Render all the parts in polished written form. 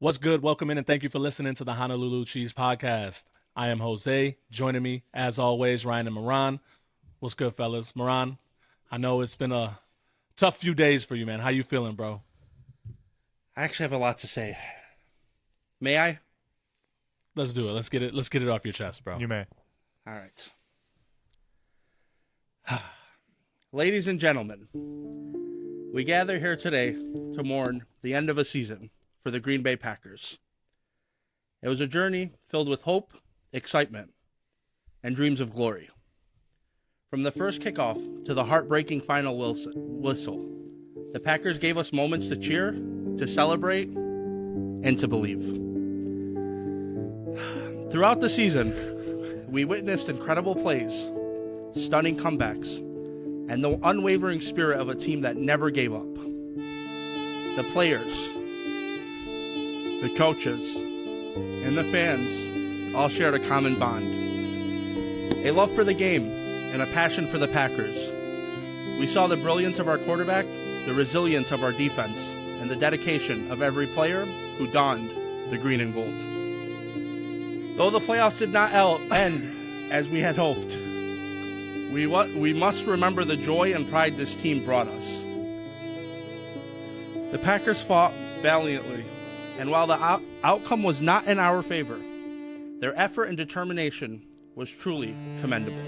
What's good? Welcome in and thank you for listening to the Honolulu Cheese Podcast. I am Jose. Joining me, as always, Ryan and Miran. What's good, fellas? Miran, I know it's been a tough few days for you, man. How you feeling, bro? I actually have a lot to say. May I? Let's do it. Let's get it off your chest, bro. You may. All right. Ladies and gentlemen, we gather here today to mourn the end of a season for the Green Bay Packers. It was a journey filled with hope, excitement, and dreams of glory. From the first kickoff to the heartbreaking final whistle, the Packers gave us moments to cheer, to celebrate, and to believe. Throughout the season, we witnessed incredible plays, stunning comebacks, and the unwavering spirit of a team that never gave up. The players, the coaches, and the fans all shared a common bond. A love for the game and a passion for the Packers. We saw the brilliance of our quarterback, the resilience of our defense, and the dedication of every player who donned the green and gold. Though the playoffs did not end as we had hoped, we must remember the joy and pride this team brought us. The Packers fought valiantly, and while the outcome was not in our favor, their effort and determination was truly commendable.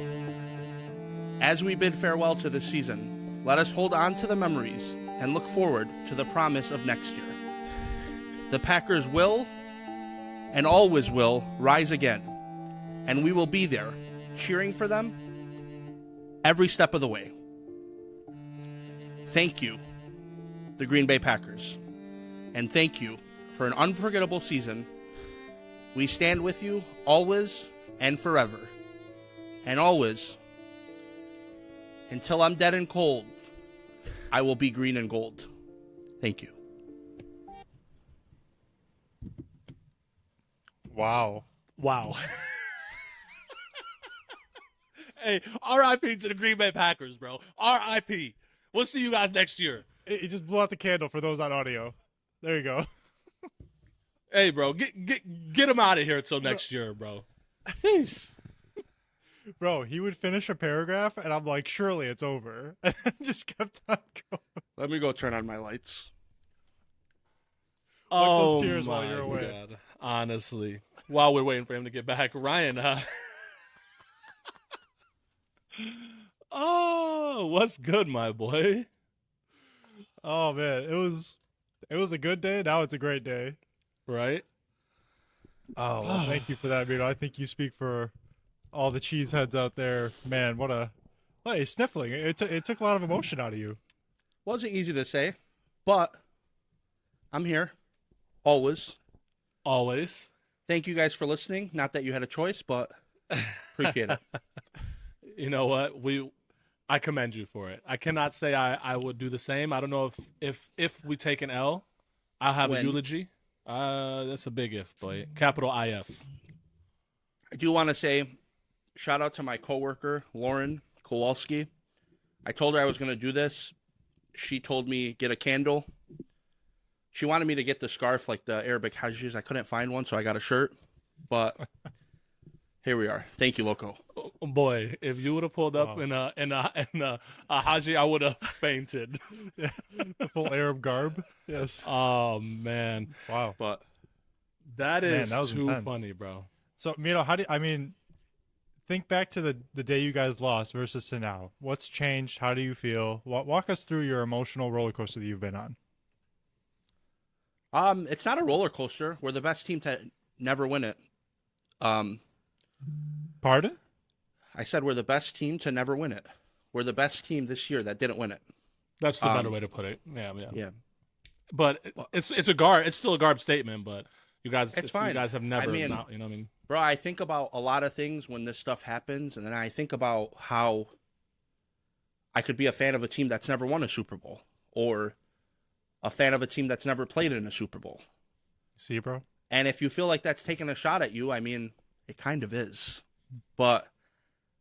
As we bid farewell to this season, let us hold on to the memories and look forward to the promise of next year. The Packers will, and always will, rise again, and we will be there, cheering for them every step of the way. Thank you, the Green Bay Packers, and thank you for an unforgettable season. We stand with you always and forever, and always, until I'm dead and cold, I will be green and gold. Thank you. Wow. Wow. Hey, R.I.P. to the Green Bay Packers, bro. R.I.P. We'll see you guys next year. It just blew out the candle for those on audio. There you go. Hey, bro, get him out of here until next year, bro. Jeez. Bro, he would finish a paragraph, and I'm like, surely it's over. And just kept on going. Let me go turn on my lights. Wipe those Oh tears while my you're away. God. Honestly, while we're waiting for him to get back, Ryan. Oh, what's good, my boy? Oh man, it was a good day. Now it's a great day. Right? Oh, well, thank you for that, Mito. I think you speak for all the cheeseheads out there. Man, what a hey, sniffling. It took a lot of emotion out of you. Wasn't easy to say, but I'm here. Always. Always. Thank you guys for listening. Not that you had a choice, but appreciate it. You know what? I commend you for it. I cannot say I would do the same. I don't know if we take an L, I'll have a eulogy. That's a big if, boy. Capital IF. I do want to say shout out to my coworker, Lauren Kowalski. I told her I was going to do this. She told me get a candle. She wanted me to get the scarf like the Arabic Hajjis. I couldn't find one, so I got a shirt. But here we are. Thank you, Loco. Oh, boy, if you would have pulled up in a Haji, I would have fainted. Yeah. The full Arab garb. Yes. Oh man. Wow. But That is that was too intense. funny, bro. So, Mito, think back to the day you guys lost versus to now. What's changed? How do you feel? Walk us through your emotional roller coaster that you've been on. it's not a roller coaster. We're the best team to never win it. Pardon? I said we're the best team to never win it. We're the best team this year that didn't win it. That's the better way to put it. Yeah. Yeah. But it's a garb. It's still a garb statement. But you guys, It's fine. You guys have never. I mean- not, you know what I mean? Bro, I think about a lot of things when this stuff happens, and then I think about how I could be a fan of a team that's never won a Super Bowl, or a fan of a team that's never played in a Super Bowl. See, bro? And if you feel like that's taking a shot at you, I mean, it kind of is. But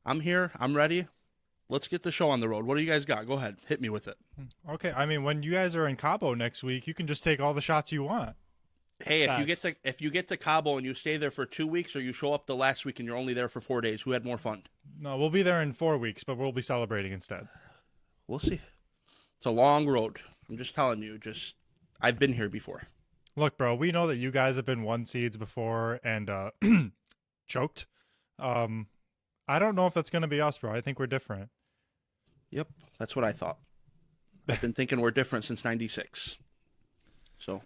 I'm here. I'm ready. Let's get the show on the road. What do you guys got? Go ahead. Hit me with it. Okay. I mean, when you guys are in Cabo next week, you can just take all the shots you want. Hey, Facts. if you get to Cabo and you stay there for 2 weeks, or you show up the last week and you're only there for 4 days, who had more fun? No, we'll be there in 4 weeks, but we'll be celebrating instead. We'll see. It's a long road. I'm just telling you. I've been here before. Look, bro, we know that you guys have been 1 seeds before and choked. I don't know if that's going to be us, bro. I think we're different. Yep, that's what I thought. I've been thinking we're different since '96. So.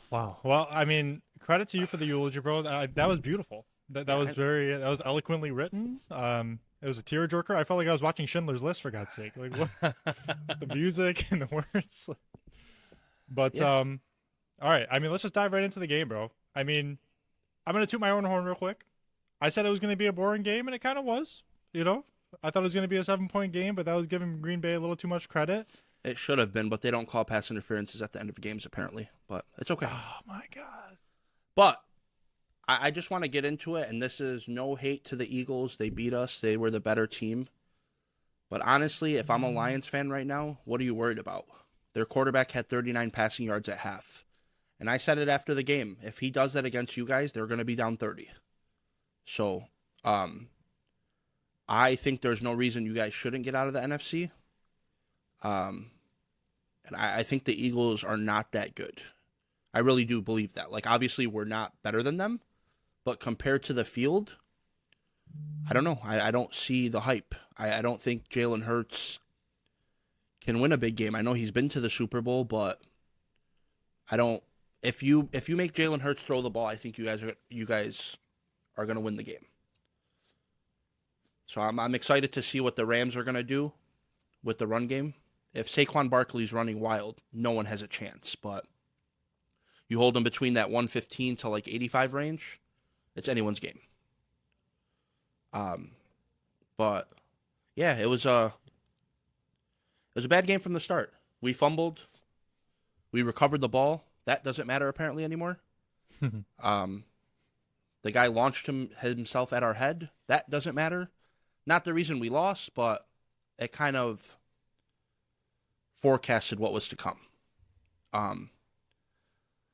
Wow. Well, I mean, credit to you for the eulogy, bro. That was beautiful. That was that was eloquently written. It was a tearjerker. I felt like I was watching Schindler's List, for God's sake. Like what? The music and the words. But Yeah. all right. I mean, let's just dive right into the game, bro. I mean, I'm gonna toot my own horn real quick. I said it was gonna be a boring game, and it kind of was. You know, I thought it was gonna be a 7-point game, but that was giving Green Bay a little too much credit. It should have been, but they don't call pass interferences at the end of games, apparently. But it's okay. Oh my God. But I just want to get into it, and this is no hate to the Eagles. They beat us. They were the better team. But honestly, if I'm a Lions fan right now, what are you worried about? Their quarterback had 39 passing yards at half. And I said it after the game. If he does that against you guys, they're going to be down 30. So, I think there's no reason you guys shouldn't get out of the NFC. And I think the Eagles are not that good. I really do believe that. Like, obviously, we're not better than them, but compared to the field, I don't know. I don't see the hype. I don't think Jalen Hurts can win a big game. I know he's been to the Super Bowl, but I don't. If you make Jalen Hurts throw the ball, I think you guys are going to win the game. So I'm excited to see what the Rams are going to do with the run game. If Saquon Barkley's running wild, no one has a chance. But you hold them between that 115 to like 85 range, it's anyone's game. But yeah, it was a bad game from the start. We fumbled. We recovered the ball. That doesn't matter apparently anymore. The guy launched himself at our head. That doesn't matter. Not the reason we lost, but it kind of forecasted what was to come. And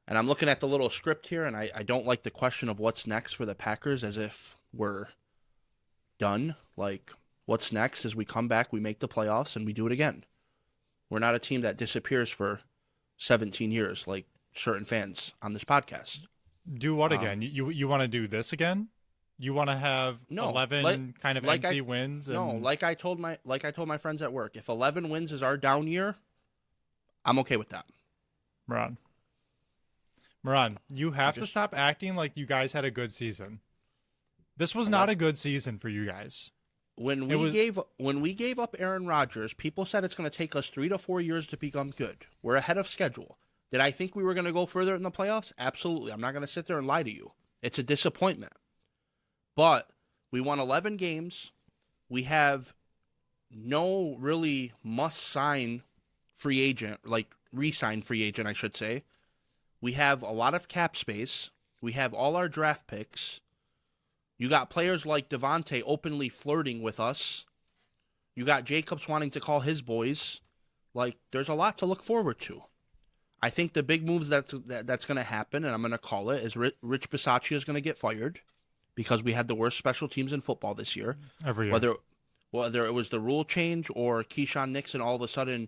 I'm looking at the little script here, and I don't like the question of what's next for the Packers, as if we're done. Like, what's next is we come back, we make the playoffs, and we do it again. We're not a team that disappears for 17 years like certain fans on this podcast. Do what again? You want to do this again? You want to have 11 kind of empty wins? And... No, like I told my friends at work, if 11 wins is our down year, I'm okay with that. Moran, you have to stop acting like you guys had a good season. This was not a good season for you guys. When we gave up Aaron Rodgers, people said it's going to take us 3 to 4 years to become good. We're ahead of schedule. Did I think we were going to go further in the playoffs? Absolutely. I'm not going to sit there and lie to you. It's a disappointment. But we won 11 games. We have no really must-sign free agent, like re-sign free agent, I should say. We have a lot of cap space. We have all our draft picks. You got players like Devontae openly flirting with us. You got Jacobs wanting to call his boys. Like, there's a lot to look forward to. I think the big moves that's going to happen, and I'm going to call it, is Rich Bisaccia is going to get fired because we had the worst special teams in football this year. Every year. Whether it was the rule change or Keyshawn Nixon all of a sudden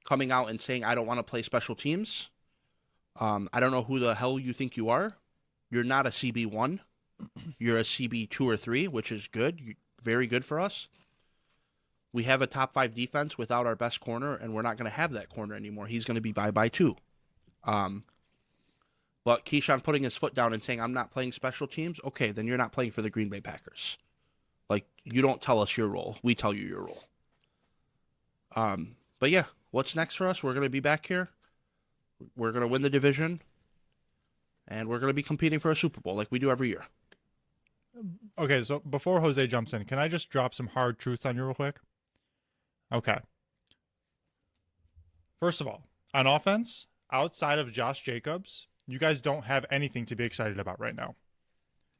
coming out and saying, I don't want to play special teams. I don't know who the hell you think you are. You're not a CB1. You're a CB2 or 3, which is good. Very good for us. We have a top 5 defense without our best corner, and we're not going to have that corner anymore. He's going to be bye-bye too. But Keyshawn putting his foot down and saying, I'm not playing special teams, okay, then you're not playing for the Green Bay Packers. Like, you don't tell us your role. We tell you your role. But yeah, what's next for us? We're going to be back here. We're going to win the division. And we're going to be competing for a Super Bowl like we do every year. Okay, so before Jose jumps in, can I just drop some hard truth on you real quick? Okay. First of all, on offense, outside of Josh Jacobs, you guys don't have anything to be excited about right now.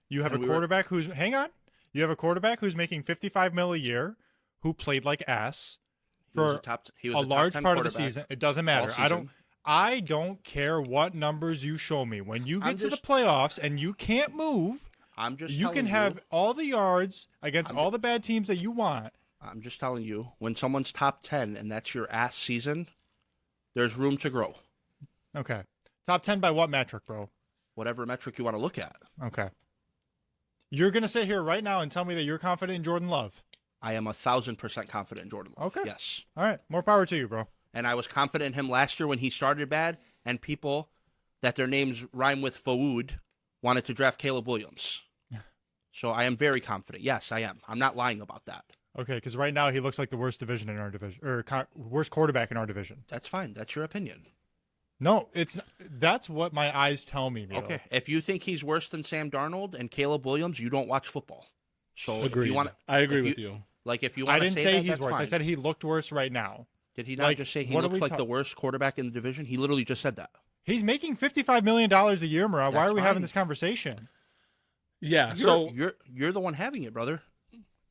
You have a quarterback who's... Hang on. You have a quarterback who's making $55 million a year, who played like ass for a large part of the season. It doesn't matter. I don't care what numbers you show me. When you I'm get to the just- playoffs and you can't move, I'm just you can telling have all the yards against I'm all the bad teams that you want. I'm just telling you, when someone's top 10 and that's your ass season, there's room to grow. Okay. Top 10 by what metric, bro? Whatever metric you want to look at. Okay. You're going to sit here right now and tell me that you're confident in Jordan Love. I am 1,000% confident in Jordan Love. Okay. Yes. All right. More power to you, bro. And I was confident in him last year when he started bad, and people that their names rhyme with Fawood wanted to draft Caleb Williams. So I am very confident. Yes, I am. I'm not lying about that. Okay, because right now he looks like the worst division in our division, or worst quarterback in our division. That's fine. That's your opinion. No, that's what my eyes tell me, Milo. Okay. If you think he's worse than Sam Darnold and Caleb Williams, you don't watch football. So Agreed. if you want, I agree with you. Like if you I want to didn't say say that, he's that's worse. fine. I said he looked worse right now. Did he not like, just say he what are looks we like ta- the worst quarterback in the division? He literally just said that. He's making $55 million a year, Miran. Why That's are we having fine. this conversation? Yeah. You're, So you're the one having it, brother.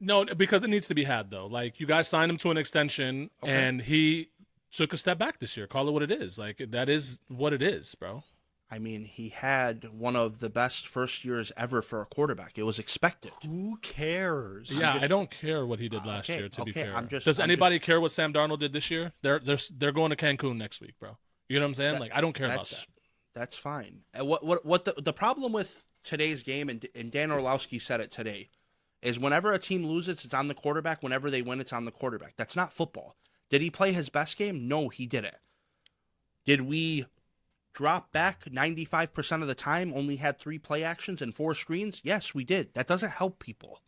no, because it needs to be had though. Like you guys signed him to an extension, Okay. and he took a step back this year. Call it what it is. Like that is what it is, bro. I mean, he had one of the best first years ever for a quarterback. It was expected. Who cares? Yeah, just- I don't care what he did last Okay, year. To be okay, fair, I'm just- does I'm anybody care what Sam Darnold did this year? They're going to Cancun next week, bro. You know what I'm saying? That- Like I don't care about That's that. that's fine. What the problem with today's game, and Dan Orlowski said it today, is whenever a team loses, it's on the quarterback. Whenever they win, it's on the quarterback. That's not football. Did he play his best game? No, he didn't. Did we drop back 95% of the time, only had 3 play actions and 4 screens? Yes, we did. That doesn't help people.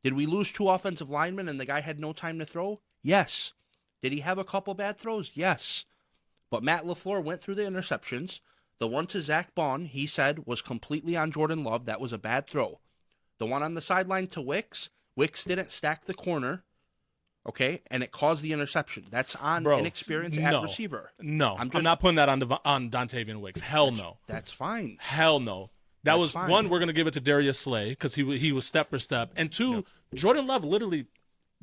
Did we lose 2 offensive linemen and the guy had no time to throw? Yes. Did he have a couple bad throws? Yes. But Matt LaFleur went through the interceptions. The one to Zach Bond, he said, was completely on Jordan Love. That was a bad throw. The one on the sideline to Wicks didn't stack the corner, okay, and it caused the interception. That's on Bro, inexperience no. at receiver. No, I'm I'm, just- not putting that on Dontavian Wicks. Hell no. That's fine. Hell no. That That's was fine. one. We're gonna give it to Darius Slay because he was step for step, and 2, Jordan Love literally,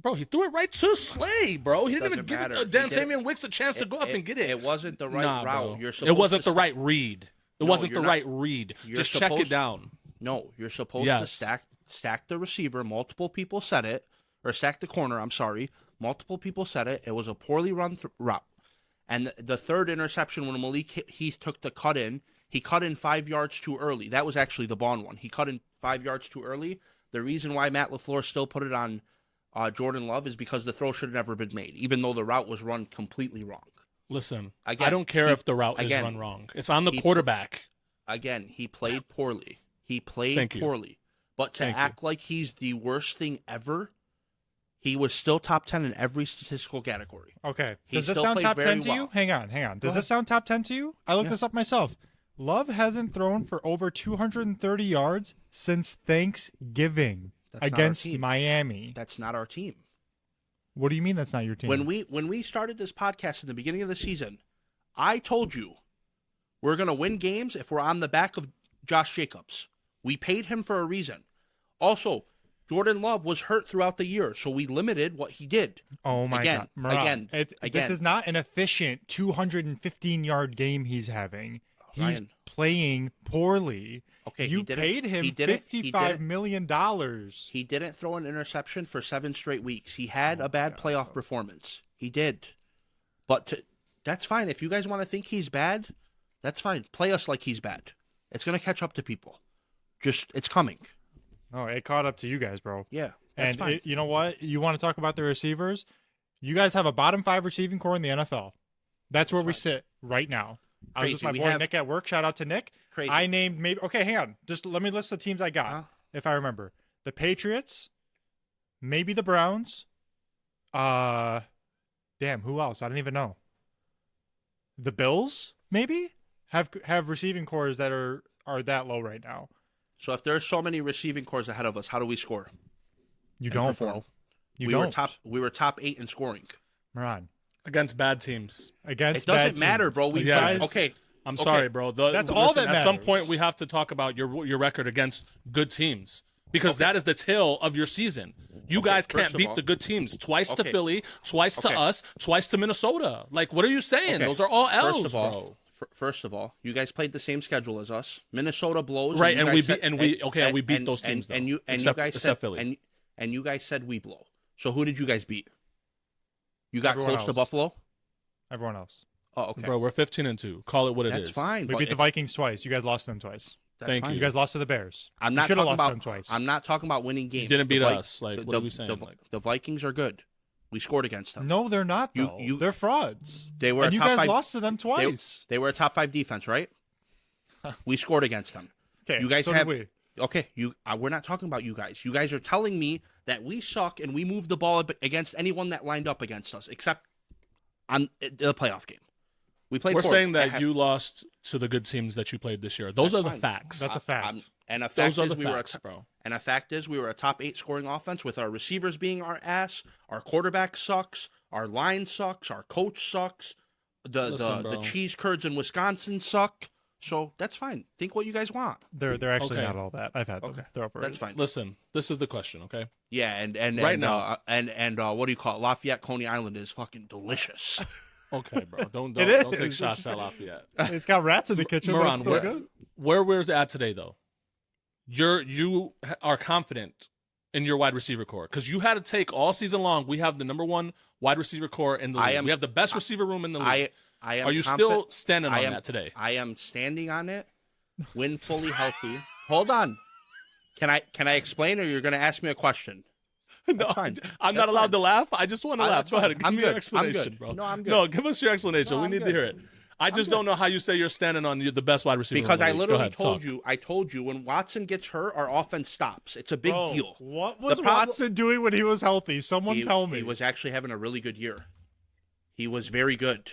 bro, he threw it right to Slay, bro. He didn't even Doesn't give matter. Dontavian Wicks a chance to go up and get it. It wasn't the right Nah, route. bro. You're It supposed wasn't to the right read. It No, wasn't the you're not- right read. you're Just check it supposed- down. No, you're supposed to Yes. stack the receiver. Multiple people said it, or stack the corner. I'm sorry. Multiple people said it. It was a poorly run route. And the third interception when Malik Heath took the cut in, he cut in 5 yards too early. That was actually the Bond one. He cut in 5 yards too early. The reason why Matt LaFleur still put it on Jordan Love is because the throw should have never been made, even though the route was run completely wrong. Listen, Again, I don't care he- if the route again, is run wrong. It's on the he- quarterback. Again, he played poorly. He played Thank you. poorly. But to Thank you. act like he's the worst thing ever, he was still top 10 in every statistical category. Okay. He Does this still sound played top very 10 to you? well. Hang on. Does ahead. this sound top 10 to you? I looked Yeah. this up myself. Love hasn't thrown for over 230 yards since Thanksgiving That's not our against team. Miami. That's not our team. What do you mean that's not your team? When we started this podcast in the beginning of the season, I told you we're going to win games if we're on the back of Josh Jacobs. We paid him for a reason. Also, Jordan Love was hurt throughout the year, so we limited what he did. Oh my Again, God. Miran, again. This is not an efficient 215-yard game he's having. He's Ryan. playing poorly. Okay, You he didn't- paid him he didn't- he $55 didn't- million. He didn't throw an interception for 7 straight weeks. He had a bad playoff performance. He did. But that's fine. If you guys want to think he's bad, that's fine. Play us like he's bad. It's going to catch up to people. It's coming. Oh, it caught up to you guys, bro. Yeah, that's And fine. you know what? You want to talk about the receivers? You guys have a bottom 5 receiving core in the NFL. That's where we sit right now. I was with Crazy. my We boy have- Nick at work. Shout out to Nick. Crazy. I named maybe. Okay, hang on. Just let me list the teams I got, Huh? if I remember. The Patriots, maybe the Browns. Damn, who else? I don't even know. The Bills, maybe have receiving cores that are that low right now. So if there's so many receiving cores ahead of us, how do we score? You and don't, perform? bro. You we don't. were top 8 in scoring. Miran, Against bad teams. against It doesn't bad matter, teams. bro. We You Yeah. guys, okay. I'm Okay. sorry, bro. That's all that At some matters. point, we have to talk about your record against good teams because that is the tail of your season. You guys can't first of beat all- the good teams. Twice to Okay. Philly, twice to Okay. us, twice to Minnesota. Like, what are you saying? Okay. Those are all L's, First of all, bro. First of all, you guys played the same schedule as us. Minnesota blows, Right, you and guys we said- beat and we beat those teams and though. you except, guys except said Philly. and you guys said we blow. So who did you guys beat? You got Everyone close to else. Buffalo. Everyone else. Oh, okay, Bro, we're 15-2. Call it what it is. that's fine. We but beat the it's- Vikings twice. You guys lost them twice. That's Thank fine. You guys lost to the Bears. I'm You not should have talking lost about them twice. I'm not talking about winning games. You didn't beat The Vi- us. Like, the- what are we the- saying? the- Like, the Vikings are good. We scored against them. No, they're not You- though. you- They're frauds. They were and a you top guys five- lost to them twice. They were a top 5 defense, right? We scored against them. Okay, You guys so have. did we. Okay, we're not talking about you guys. You guys are telling me that we suck and we moved the ball against anyone that lined up against us, except on the playoff game. We played. we're poor. saying that you lost to the good teams that you played this year. Those are That's the fine. facts. That's a fact. And a fact Those are is the we facts, were bro. and a fact is we were a top 8 scoring offense with our receivers being our ass. Our quarterback sucks. Our line sucks. Our coach sucks. Listen, The bro. cheese curds in Wisconsin suck. So that's fine. Think what you guys want. They're actually Okay. not all that. I've had them. Okay, They're overrated. that's fine. Listen, this is the question, okay? Yeah, and Right and, now. and what do you call it? Lafayette Coney Island is fucking delicious. Okay, bro. Don't It don't take is. shots at Lafayette. It's got rats in the kitchen, but Miran, it's still where- good. Where we're at today, though, you are confident in your wide receiver core because you had to take all season long. We have the number 1 wide receiver core in the league. We have the best receiver room in the league. I am. Are you still standing on that today? I am standing on it when fully healthy. Hold on. Can I explain, or you're going to ask me a question? No, fine. I'm That's not allowed fine. to laugh. I just want to laugh. that's Go ahead. fine. Give I'm me your good. I'm explanation, good. bro. No, I'm good. No, give us your explanation. No, we I'm need to good. hear it. I just don't know how you say you're standing on the best wide receiver. Because in the I league. Go literally ahead, told talk. you. I told you when Watson gets hurt, our offense stops. It's a big Bro, deal. What was problem- Watson doing when he was healthy? Someone tell me. He was actually having a really good year. He was very good.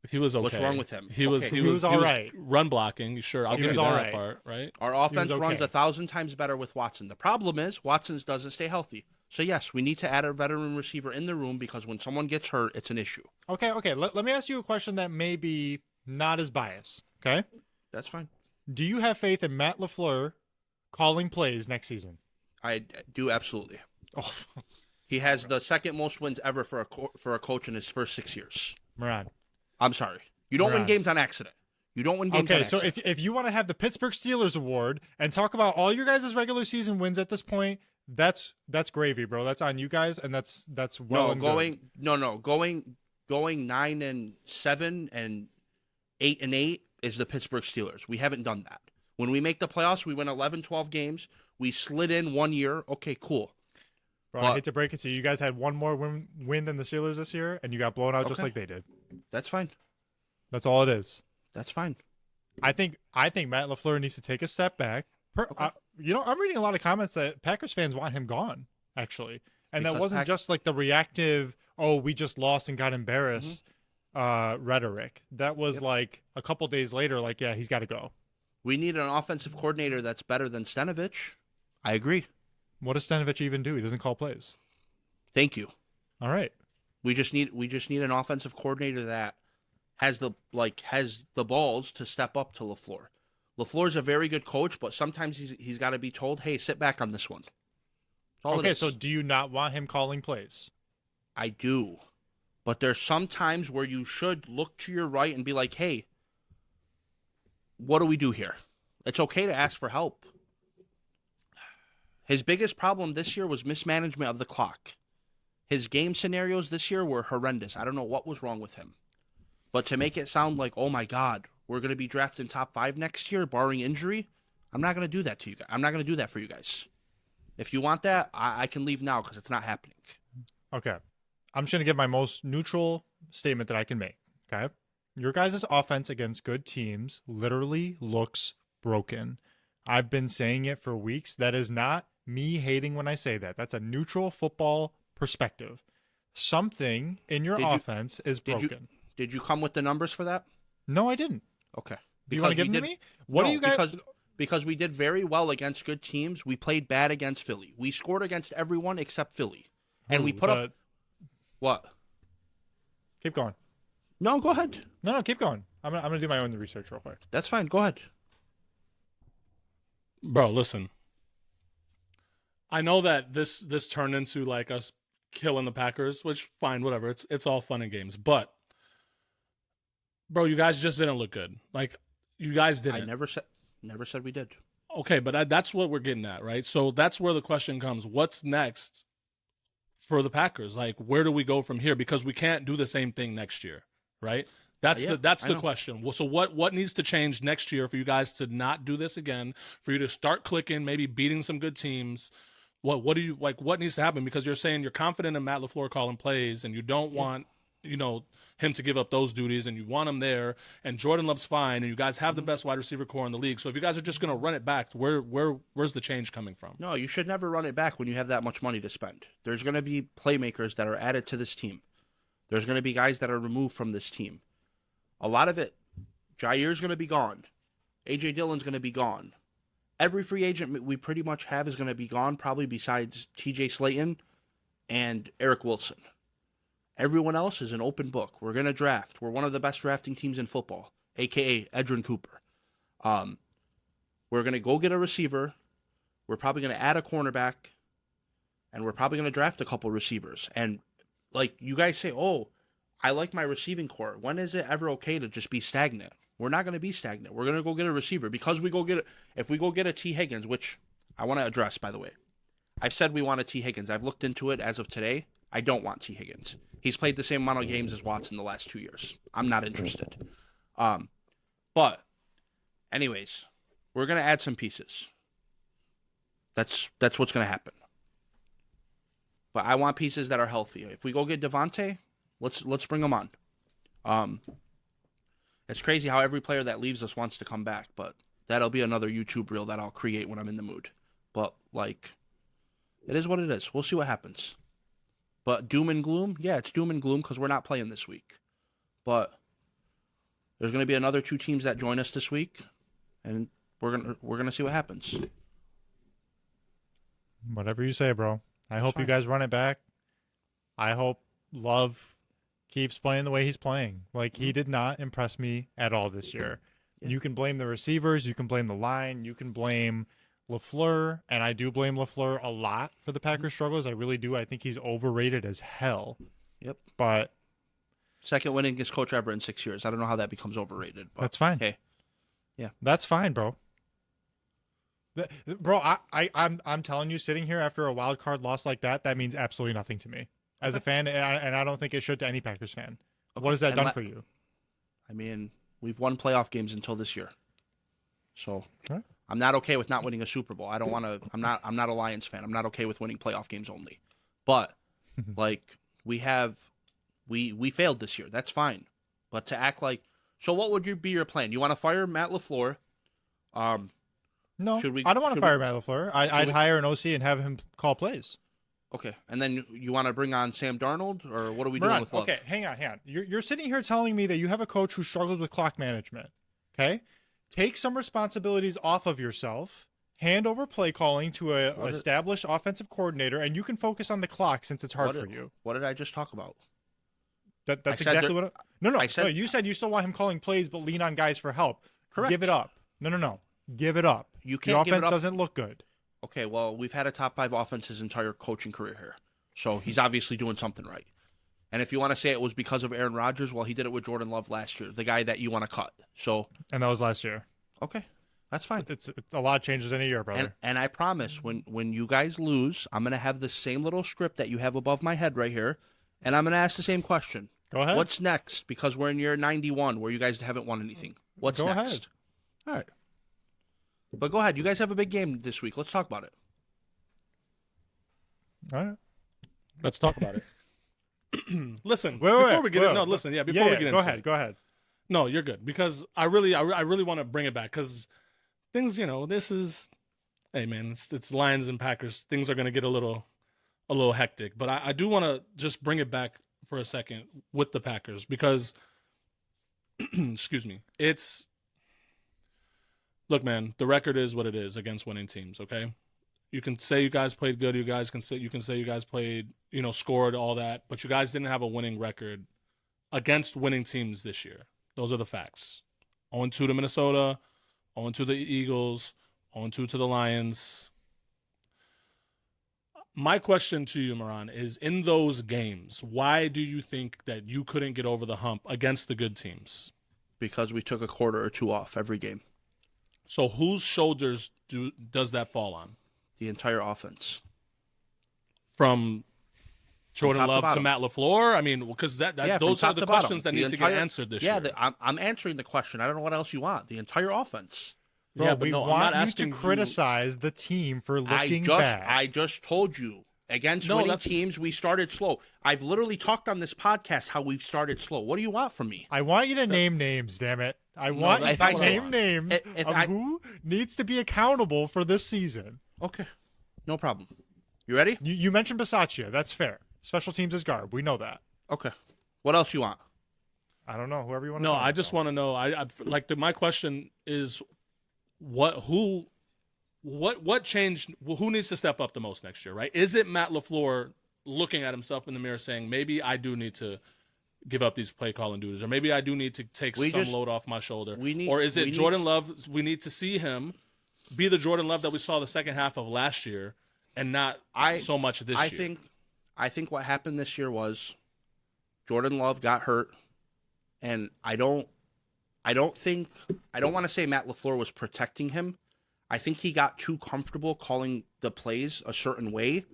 He was okay. What's wrong with him? He was Okay. he He was was all right. run blocking. Sure, I'll He give was you that all right. part. Right. Our offense okay. runs 1,000 times better with Watson. The problem is Watson doesn't stay healthy. So yes, we need to add a veteran receiver in the room because when someone gets hurt, it's an issue. Okay. Let me ask you a question that may be not as biased. Okay. That's fine. Do you have faith in Matt LaFleur calling plays next season? I do absolutely. Oh, He has the second most wins ever for a coach in his first 6 years. Moran. I'm sorry. You don't win Right. games on accident. You don't win games on Okay, so accident. if you want to have the Pittsburgh Steelers award and talk about all your guys' regular season wins at this point, that's gravy, bro. That's on you guys, and that's well and good. going 9-7 and 8-8 is the Pittsburgh Steelers. We haven't done that. When we make the playoffs, we win 11, 12 games. We slid in 1 year. Okay, cool. Bro, I hate to break it to you. You guys had one more win than the Steelers this year, and you got blown out just Okay. like they did. That's fine. That's all it is. That's fine. I think Matt LaFleur needs to take a step back. I'm reading a lot of comments that Packers fans want him gone, actually. And that Because wasn't just like the reactive, oh, we just lost and got embarrassed rhetoric. That was like a couple days later, like, yeah, he's got to go. We need an offensive coordinator that's better than Stenovich. I agree. What does Stanovich even do? He doesn't call plays. Thank you. All right. We just need an offensive coordinator that has the balls to step up to LaFleur. LaFleur's a very good coach, but sometimes he's got to be told, "Hey, sit back on this one." That's all it Okay, is. so do you not want him calling plays? I do. But there's some times where you should look to your right and be like, "Hey, what do we do here?" It's okay to ask for help. His biggest problem this year was mismanagement of the clock. His game scenarios this year were horrendous. I don't know what was wrong with him. But to make it sound like, oh my God, we're going to be drafting top 5 next year, barring injury, I'm not going to do that to you guys. I'm not going to do that for you guys. If you want that, I can leave now because it's not happening. Okay. I'm just going to give my most neutral statement that I can make. Okay. Your guys' offense against good teams literally looks broken. I've been saying it for weeks. That is not me hating when I say that. That's a neutral football perspective. Something in your offense is broken. Did you come with the numbers for that? No, I didn't. Okay. Do you want to give them to me? What do you guys? Because we did very well against good teams. We played bad against Philly. We scored against everyone except Philly. And we put up... What? Keep going. No, go ahead. No, keep going. I'm gonna do my own research real quick. That's fine. Go ahead. Bro, listen. I know that this turned into like us killing the Packers, which fine, whatever. It's all fun and games. But bro, you guys just didn't look good. Like you guys didn't. I never said we did. Okay, but that's what we're getting at, right? So that's where the question comes: what's next for the Packers? Like, where do we go from here? Because we can't do the same thing next year, right? That's the question. Well, so what needs to change next year for you guys to not do this again? For you to start clicking, maybe beating some good teams. What do you like? What needs to happen? Because you're saying you're confident in Matt LaFleur calling plays, and you don't want him to give up those duties, and you want him there. And Jordan Love's fine, and you guys have the best wide receiver core in the league. So if you guys are just going to run it back, where's the change coming from? No, you should never run it back when you have that much money to spend. There's going to be playmakers that are added to this team. There's going to be guys that are removed from this team. A lot of it, Jair's going to be gone. A.J. Dillon's going to be gone. Every free agent we pretty much have is going to be gone, probably besides T.J. Slayton and Eric Wilson. Everyone else is an open book. We're going to draft. We're one of the best drafting teams in football, a.k.a. Edgerrin Cooper. We're going to go get a receiver. We're probably going to add a cornerback. And we're probably going to draft a couple receivers. And like you guys say, oh, I like my receiving core. When is it ever okay to just be stagnant? We're not going to be stagnant. We're going to go get a receiver because if we go get a T. Higgins, which I want to address, by the way. I've said we want a T. Higgins. I've looked into it as of today. I don't want T. Higgins. He's played the same amount of games as Watson the last 2 years. I'm not interested. But anyways, we're going to add some pieces. That's what's going to happen. But I want pieces that are healthy. If we go get Devontae, let's bring him on. It's crazy how every player that leaves us wants to come back, but that'll be another YouTube reel that I'll create when I'm in the mood. But like, it is what it is. We'll see what happens. But doom and gloom, yeah, it's doom and gloom because we're not playing this week. But there's going to be another 2 teams that join us this week, and we're gonna see what happens. Whatever you say, bro. I hope you guys run it back. I hope Love keeps playing the way he's playing. Like, he did not impress me at all this year. Yeah. You can blame the receivers. You can blame the line. You can blame LaFleur. And I do blame LaFleur a lot for the Packers' struggles. I really do. I think he's overrated as hell. Yep. But second winningest coach ever in 6 years. I don't know how that becomes overrated. But that's fine. Hey. Yeah. That's fine, bro. Bro, I'm telling you, sitting here after a wild card loss like that means absolutely nothing to me as a fan, and I don't think it should to any Packers fan. Okay. What has that done for you? I mean, we've won playoff games until this year, so I'm not okay with not winning a Super Bowl. I don't want to. I'm not a Lions fan. I'm not okay with winning playoff games only. But like we failed this year. That's fine. But to act like, so what would be your plan? You want to fire Matt LaFleur? No, I don't want to fire Matt LaFleur. I'd hire an OC and have him call plays. Okay, and then you want to bring on Sam Darnold, or what are we doing with Love? Okay, hang on. You're sitting here telling me that you have a coach who struggles with clock management. Okay, take some responsibilities off of yourself. Hand over play calling to a established offensive coordinator, and you can focus on the clock since it's hard for you. What did I just talk about? That's exactly what. No. You said you still want him calling plays, but lean on guys for help. Correct. Give it up. No. Give it up. You can't. The offense doesn't look good. Okay, well, we've had a top 5 offense his entire coaching career here, so he's obviously doing something right. And if you want to say it was because of Aaron Rodgers, well, he did it with Jordan Love last year, the guy that you want to cut. So, and that was last year. Okay, that's fine. It's a lot of changes in a year, brother. And I promise, when you guys lose, I'm gonna have the same little script that you have above my head right here, and I'm gonna ask the same question. Go ahead. What's next? Because we're in year 91, where you guys haven't won anything. What's next? Go ahead. All right. But go ahead. You guys have a big game this week. Let's talk about it. All right. Let's talk about it. Listen, before we get into it. Go ahead. No, you're good, because I really want to bring it back, because things, this is, hey man, it's Lions and Packers. Things are going to get a little hectic, but I do want to just bring it back for a second with the Packers, because excuse me, look, man, the record is what it is against winning teams, okay? You can say you guys played good, you can say you guys played, scored, all that, but you guys didn't have a winning record against winning teams this year. Those are the facts. 0-2 to Minnesota, 0-2 to the Eagles, 0-2 to the Lions. My question to you, Miran, is in those games, why do you think that you couldn't get over the hump against the good teams? Because we took a quarter or two off every game. So whose shoulders does that fall on? The entire offense. From Jordan top to Love to bottom. Matt LaFleur? I mean, because Yeah, those from are top the to bottom. questions that The need to entire- get answered this Yeah, year. I'm answering the question. I don't know what else you want. The entire offense. Bro, yeah, but we no, I'm want not you asking to criticize the team for looking bad. I just told you. Against No, winning that's- teams, we started slow. I've literally talked on this podcast how we've started slow. What do you want from me? I want you to name names, damn it. I want you that's to not what I name want. names If of I- who needs to be accountable for this season. Okay, no problem. You ready? You mentioned Bisaccia. That's fair. Special teams is garb. We know that. Okay. What else you want? I don't know. Whoever you want to No, talk I just about. want to know. My question is, what changed? Who needs to step up the most next year? Right? Is it Matt LaFleur looking at himself in the mirror saying, maybe I do need to give up these play calling duties, or maybe I do need to take some load off my shoulder? Or is it Jordan Love? We need to see him be the Jordan Love that we saw the second half of last year, and not so much this year. I think what happened this year was Jordan Love got hurt, and I don't want to say Matt LaFleur was protecting him. I think he got too comfortable calling the plays a certain way,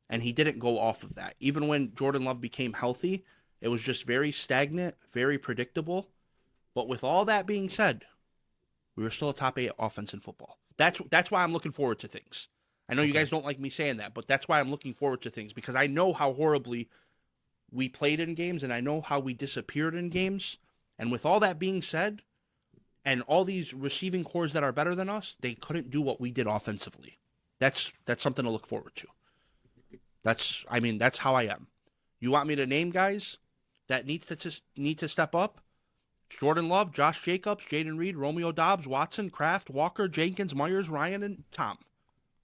and he didn't go off of that. Even when Jordan Love became healthy, it was just very stagnant, very predictable. But with all that being said, we were still a top 8 offense in football. That's why I'm looking forward to things. I know you guys don't like me saying that, but that's why I'm looking forward to things, because I know how horribly we played in games, and I know how we disappeared in games. And with all that being said, and all these receiving cores that are better than us, they couldn't do what we did offensively. That's something to look forward to. That's how I am. You want me to name guys that need to step up? Jordan Love, Josh Jacobs, Jayden Reed, Romeo Doubs, Watson, Kraft, Walker, Jenkins, Myers, Ryan, and Tom.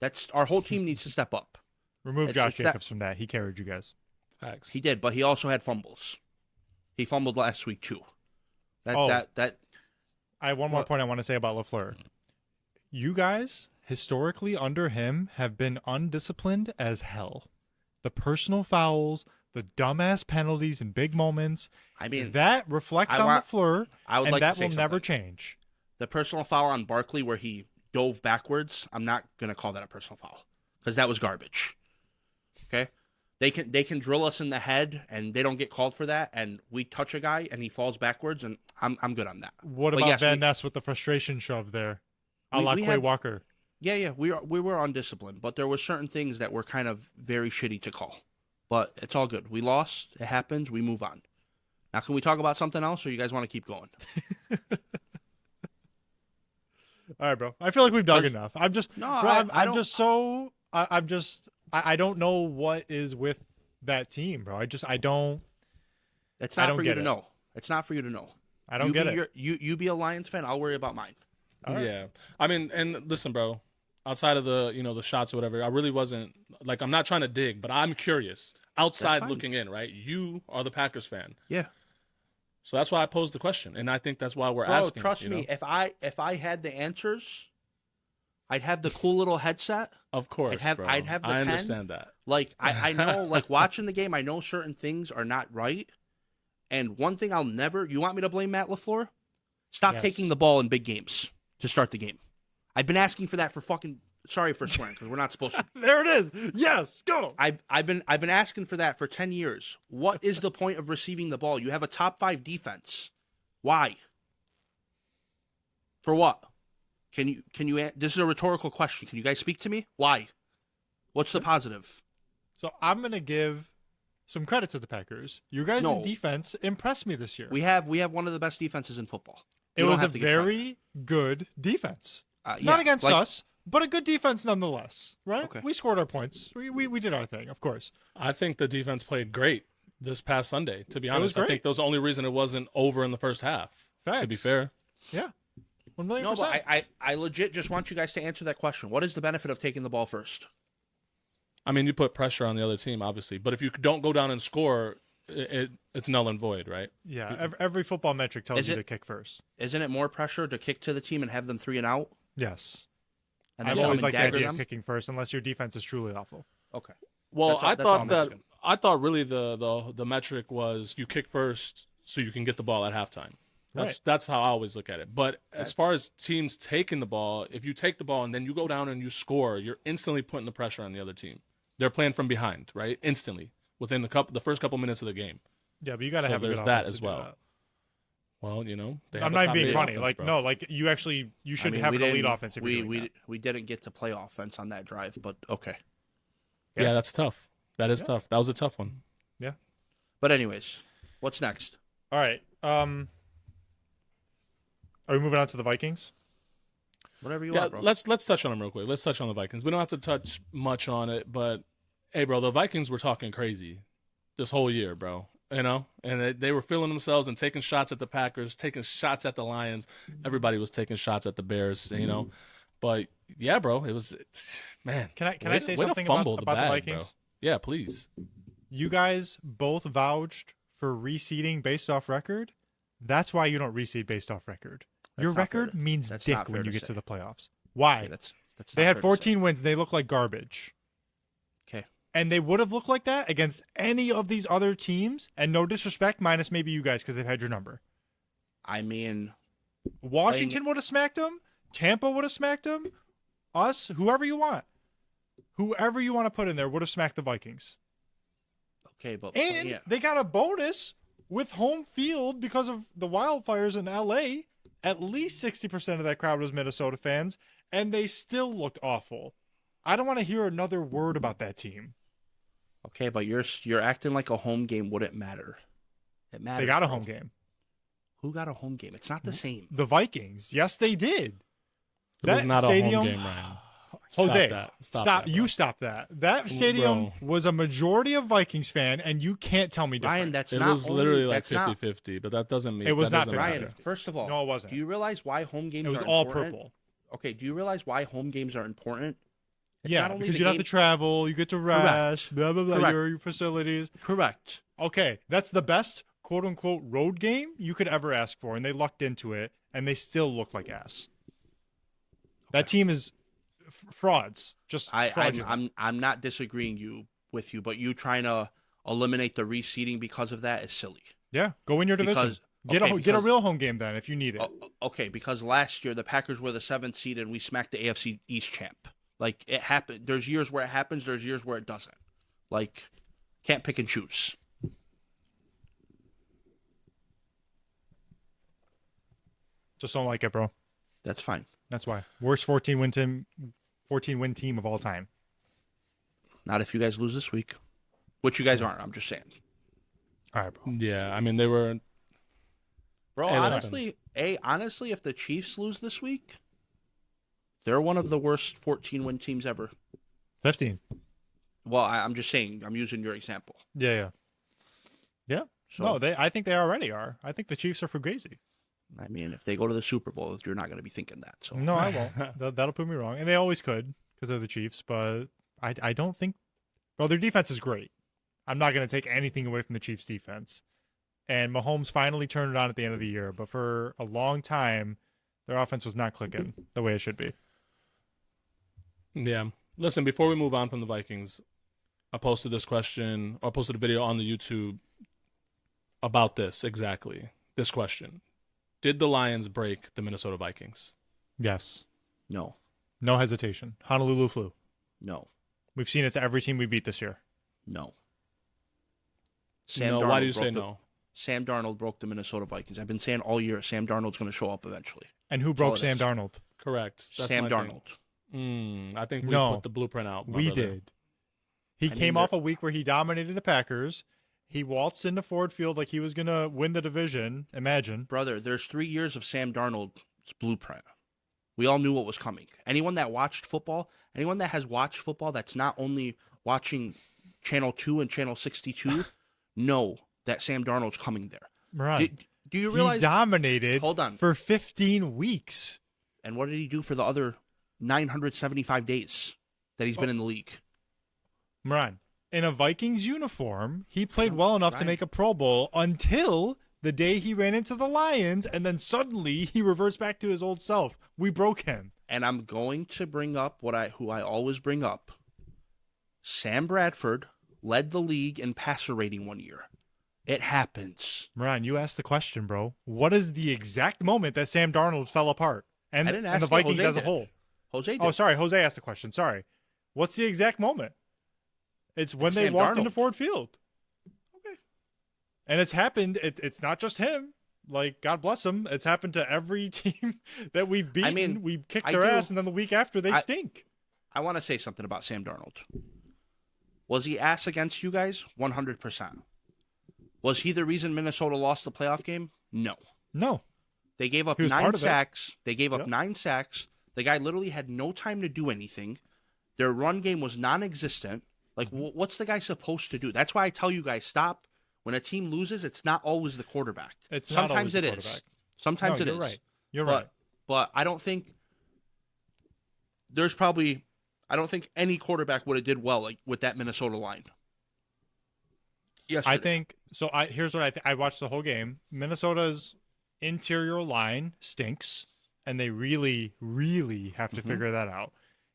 That's our whole team needs to step up. Remove It's Josh that- Jacobs from that. He carried you guys. Facts. He did, but he also had fumbles. He fumbled last week too. I have one more What? point I want to say about LaFleur. You guys, historically under him, have been undisciplined as hell. The personal fouls, the dumbass penalties in big moments, I mean, that reflects I on want- LaFleur, I would and like to that say will never something. change. The personal foul on Barkley where he dove backwards, I'm not going to call that a personal foul because that was garbage. Okay? They can drill us in the head and they don't get called for that, and we touch a guy and he falls backwards, and I'm good on that. What But about yes, Van Ness with the frustration shove there? A la we Quay had- Walker. Yeah, we were undisciplined, but there were certain things that were kind of very shitty to call. But it's all good. We lost. It happens. We move on. Now, can we talk about something else, or you guys want to keep going? All right, bro. I feel like we've dug 'Cause- enough. I'm just, No, bro, I I'm don't- just so, I don't know what is with that team, bro. I don't It's I not don't for you get to it. know. It's not for you to know. you be get it. You be a Lions fan. I'll worry about mine. All right. Yeah. I mean, and listen, bro, outside of the shots or whatever, I really wasn't like, I'm not trying to dig, but I'm curious. Outside fine. looking in, right? You are the Packers fan. Yeah. So that's why I posed the question. And I think that's why we're Bro, asking. trust you me. know? If I had the answers, I'd have the cool little headset. Of course. I'd have bro. the I pen. understand that. Like I know, like watching the game, I know certain things are not right. And one thing I'll never. You want me to blame Matt LaFleur? Stop Yes. taking the ball in big games to start the game. I've been asking for that for fucking. Sorry for swearing because we're not supposed to. There it is. Yes, go. I've been asking for that for 10 years. What is the point of receiving the ball? You have a top 5 defense. Why? For what? Can you this is a rhetorical question. Can you guys speak to me? Why? What's the positive? So I'm gonna give some credit to the Packers. You guys' No. defense impressed me this year. We have one of the best defenses in football. It You don't was a have to give credit. very good defense. Yeah, Not against like- us, but a good defense nonetheless, right? Okay. We scored our points. We did our thing, of course. I think the defense played great this past Sunday, to be was honest. I great. think that was the only reason it wasn't over in the first half, to be Facts. fair. Yeah. 1,000,000%. No, but I legit just want you guys to answer that question. What is the benefit of taking the ball first? I mean, you put pressure on the other team, obviously. But if you don't go down and score, it's null and void, right? Yeah, every football metric tells Is you it- to kick first. Isn't it more pressure to kick to the team and have them 3 and out? Yes. And I've then always come and liked the dagger idea them? of kicking first, unless your defense is truly awful. Okay. Well, That's all I'm asking. I thought really the metric was you kick first so you can get the ball at halftime. That's how I always look at it. But as far as teams taking the ball, if you take the ball and then you go down and you score, you're instantly putting the pressure on the other team. They're playing from behind, right? Instantly within the first couple minutes of the game. Yeah, but you got to So have a good there's that offense as to do well. that. Well, you know, they I'm have a not even top being eight funny. offense, Like bro. no, like you should have an elite offense if you're doing that. We didn't get to play offense on that drive, but okay. Yeah, that's tough. That is tough. That was a tough one. Yeah. But anyways, what's next? All right. Are we moving on to the Vikings? Whatever you Yeah, want, bro. let's touch on them real quick. Let's touch on the Vikings. We don't have to touch much on it, but hey, bro, the Vikings were talking crazy this whole year, bro. You know, and they were feeling themselves and taking shots at the Packers, taking shots at the Lions. Everybody was taking shots at the Bears, you know. But yeah, bro, it was man. Can I say something about the bag, Vikings? bro. Yeah, please. You guys both vouched for reseeding based off record. That's why you don't reseed based off record. Your That's not fair record to- means that's dick not fair when to you get say. to the playoffs. Why? Okay, that's They not had fair to say. 14 wins. They look like garbage. Okay. And they would have looked like that against any of these other teams. And no disrespect, minus maybe you guys because they've had your number. I mean, Washington would have smacked them. Tampa would have smacked them. Us, whoever you want. Whoever you want to put in there would have smacked the Vikings. okay, but And yeah. they got a bonus with home field because of the wildfires in LA. At least 60% of that crowd was Minnesota fans, and they still looked awful. I don't want to hear another word about that team. Okay, but you're acting like a home game wouldn't matter. It matters. They got a bro. home game. Who got a home game? It's not the same. The Vikings. Yes, they did. It was That not a stadium- home game, Ryan. Jose, that. stop. That, You bro. stop that. That stadium was a majority of Vikings fan, and you can't tell me different. Ryan, that's It not was only, literally like that's not 50-50, but that doesn't mean It was that not doesn't 50-50. matter. Ryan. First of all, No, it wasn't. Do you realize why home games It was are all important? purple. Okay, do you realize why home games are important? It's Yeah, not only because the you have game- to travel, you get to rest, blah, blah, blah, Correct. your facilities. Correct. Okay, that's the best quote-unquote road game you could ever ask for, and they lucked into it, and they still look like ass. That team is frauds. Just fraudulent. I'm not disagreeing with you, but you trying to eliminate the reseeding because of that is silly. Yeah, go in your division. Because- Get okay, a because- real home game then if you need it. Okay, because last year the Packers were the 7th seed and we smacked the AFC East champ. Like it happened. There's years where it happens. There's years where it doesn't. Like can't pick and choose. Just don't like it, bro. That's fine. That's why. Worst 14 win team of all time. Not if you guys lose this week, which you guys aren't. I'm just saying. All right, bro. Yeah, I mean they were. Bro, Hey, listen. honestly, if the Chiefs lose this week, they're one of the worst 14-win teams ever. 15. Well, I'm just saying. I'm using your example. Yeah. So, No, I think they already are. I think the Chiefs are fugazi. I mean, if they go to the Super Bowl, you're not going to be thinking that. So, No, I won't. That'll prove me wrong. And they always could because they're the Chiefs, but I don't think. Well, their defense is great. I'm not going to take anything away from the Chiefs' defense. And Mahomes finally turned it on at the end of the year, but for a long time, their offense was not clicking the way it should be. Yeah. Listen, before we move on from the Vikings, I posted this question, or I posted a video on the YouTube about this exactly. This question. Did the Lions break the Minnesota Vikings? Yes. no. No hesitation. Honolulu flew. No. We've seen it to every team we beat this year. No. No, why do you say broke no? Sam Darnold broke the Minnesota Vikings. I've been saying all year Sam Darnold's going to show up eventually. And who all broke it Sam is. Darnold? Correct. That's Sam my Darnold. thing. I think we No. put the blueprint out. my We brother. did. He I mean, came they're- off a week where he dominated the Packers. He waltzed into Ford Field like he was going to win the division. Imagine. Brother, there's 3 years of Sam Darnold's blueprint. We all knew what was coming. Anyone that watched football, anyone that has watched football that's not only watching Channel 2 and Channel 62, know that Sam Darnold's coming there. Miran, Do you realize? he dominated Hold on. for 15 weeks. And what did he do for the other 975 days that he's been in the league? Miran, in a Vikings uniform, he played well enough to Ryan. make a Pro Bowl until the day he ran into the Lions, and then suddenly he reverts back to his old self. We broke him. And I'm going to bring up who I always bring up. Sam Bradford led the league in passer rating one year. It happens. Miran, you asked the question, bro. What is the exact moment that Sam Darnold fell apart? I didn't ask and the you, Vikings Jose as a did. whole. Jose did. Oh, sorry. Jose asked the question. Sorry. What's the exact moment? It's when they Sam walked Darnold. into Ford Field. Okay. And it's happened. It's not just him. Like, God bless him. It's happened to every team that we've beaten. I mean, we kicked I their do- ass, and then the week after, they stink. I want to say something about Sam Darnold. Was he ass against you guys? 100%. Was he the reason Minnesota lost the playoff game? No. No. They gave up He was part 9 of it. sacks. They gave up Yep. 9 sacks. The guy literally had no time to do anything. Their run game was non-existent. Like, what's the guy supposed to do? That's why I tell you guys, stop. When a team loses, it's not always the quarterback. It's not always Sometimes it the is. quarterback. Sometimes No, it you're is. right. You're right. But I don't think I don't think any quarterback would have did well like with that Minnesota line. Yes, I think so. Here's what I watched the whole game. Minnesota's interior line stinks, and they really, really have to figure that out.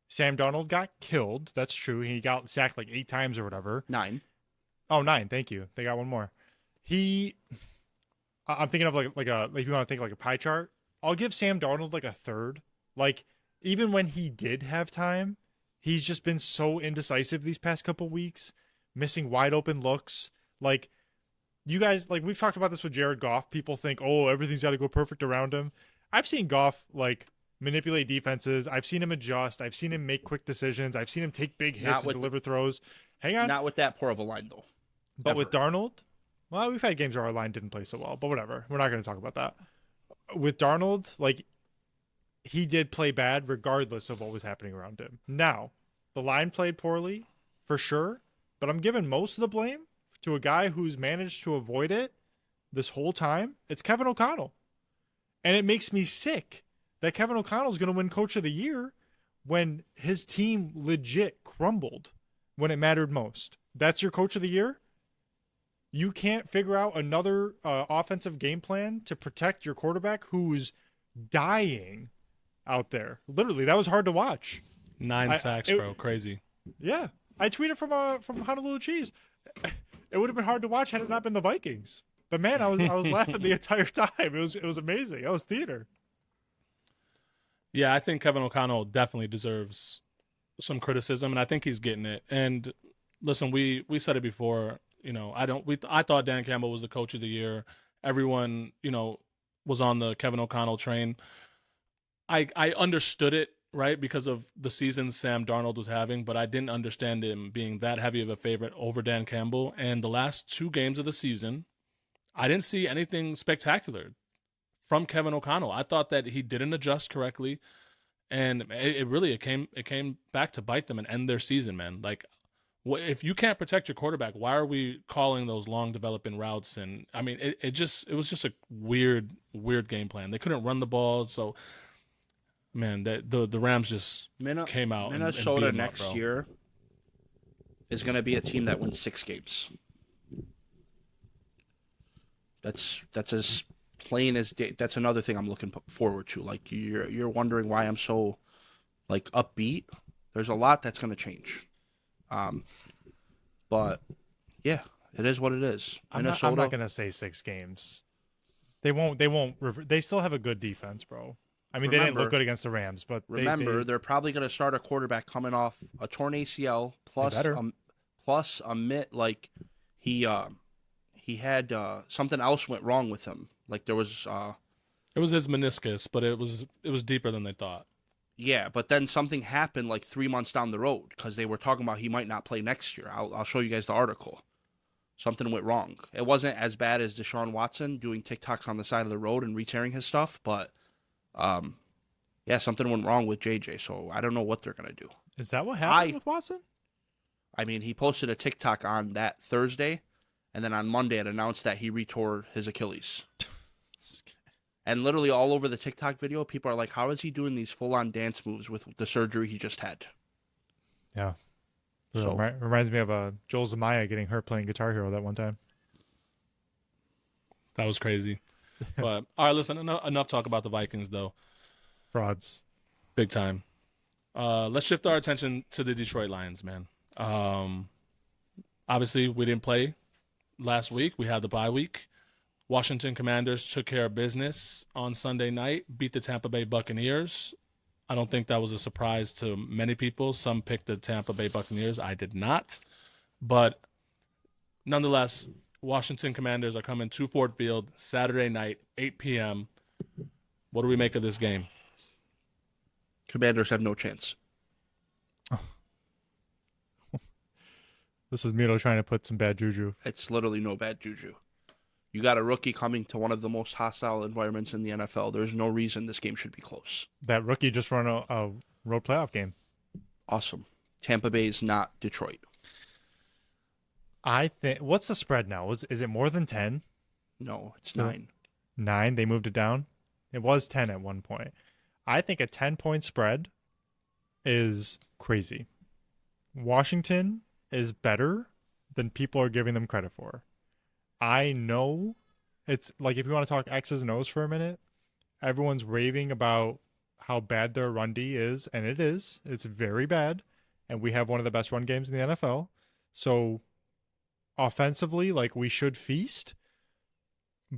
Sam Darnold got killed. That's true. He got sacked like 8 times or whatever. 9. Oh, 9. Thank you. They got one more. I'm thinking of like if you want to think like a pie chart. I'll give Sam Darnold like a third. Like, even when he did have time, he's just been so indecisive these past couple weeks, missing wide open looks. Like, you guys, like, we've talked about this with Jared Goff. People think, oh, everything's got to go perfect around him. I've seen Goff like manipulate defenses. I've seen him adjust. I've seen him make quick decisions. I've seen him take big hits and deliver throws. Hang on. Not with that poor of a line though. But with Darnold, well, we've had games where our line didn't play so well, but whatever. We're not going to talk about that. With Darnold, like, he did play bad regardless of what was happening around him. Now, the line played poorly, for sure, but I'm giving most of the blame to a guy who's managed to avoid it this whole time. It's Kevin O'Connell. And it makes me sick that Kevin O'Connell is going to win Coach of the Year when his team legit crumbled when it mattered most. That's your Coach of the Year? You can't figure out another offensive game plan to protect your quarterback who's dying out there. Literally, that was hard to watch. 9 sacks, bro. Crazy. Yeah. I tweeted from Honolulu Cheese. It would have been hard to watch had it not been the Vikings. But man, I was laughing the entire time. It was amazing. That was theater. Yeah, I think Kevin O'Connell definitely deserves some criticism, and I think he's getting it. And listen, we said it before. You know, I thought Dan Campbell was the Coach of the Year. Everyone, you know, was on the Kevin O'Connell train. I understood it, right, because of the season Sam Darnold was having, but I didn't understand him being that heavy of a favorite over Dan Campbell. And the last 2 games of the season, I didn't see anything spectacular from Kevin O'Connell. I thought that he didn't adjust correctly, and it came back to bite them and end their season, man. Like, if you can't protect your quarterback, why are we calling those long developing routes? And I mean, it was just a weird game plan. They couldn't run the ball, so man, the Rams just came out. Minnesota and beat them next up, bro. year is going to be a team that wins 6 games. That's as plain as day. That's another thing I'm looking forward to. Like, you're wondering why I'm so like upbeat. There's a lot that's going to change. But yeah, it is what it is. I'm not going to say 6 games. They won't. They still have a good defense, bro. I mean, they didn't look good against the Rams, but they're probably going to start a quarterback coming off a torn ACL plus a like he had something else went wrong with him. Like there was it was his meniscus, but it was deeper than they thought. Yeah, but then something happened like 3 months down the road because they were talking about he might not play next year. I'll show you guys the article. Something went wrong. It wasn't as bad as Deshaun Watson doing TikToks on the side of the road and re-tearing his stuff, but yeah, something went wrong with JJ. So I don't know what they're gonna do. Is that what happened with Watson? I mean, he posted a TikTok on that Thursday, and then on Monday it announced that he retore his Achilles. And literally all over the TikTok video, people are like, how is he doing these full-on dance moves with the surgery he just had? Yeah. So, reminds me of Joel Zamaya getting hurt playing Guitar Hero that one time. That was crazy. But all right, listen, enough talk about the Vikings, though. Frauds. Big time. Let's shift our attention to the Detroit Lions, man. Obviously, we didn't play last week. We had the bye week. Washington Commanders took care of business on Sunday night, beat the Tampa Bay Buccaneers. I don't think that was a surprise to many people. Some picked the Tampa Bay Buccaneers. I did not. But nonetheless, Washington Commanders are coming to Ford Field Saturday night, 8 p.m. What do we make of this game? Commanders have no chance. This is Mito trying to put some bad juju. It's literally no bad juju. You got a rookie coming to one of the most hostile environments in the NFL. There's no reason this game should be close. That rookie just run a road playoff game. Awesome. Tampa Bay is not Detroit. I think. What's the spread now? Is it more than 10? No, it's 9. 9? They moved it down? It was 10 at one point. I think a 10-point spread is crazy. Washington is better than people are giving them credit for. I know it's like, if you want to talk X's and O's for a minute, everyone's raving about how bad their run D is, and it is. It's very bad, and we have one of the best run games in the NFL. So offensively, like, we should feast,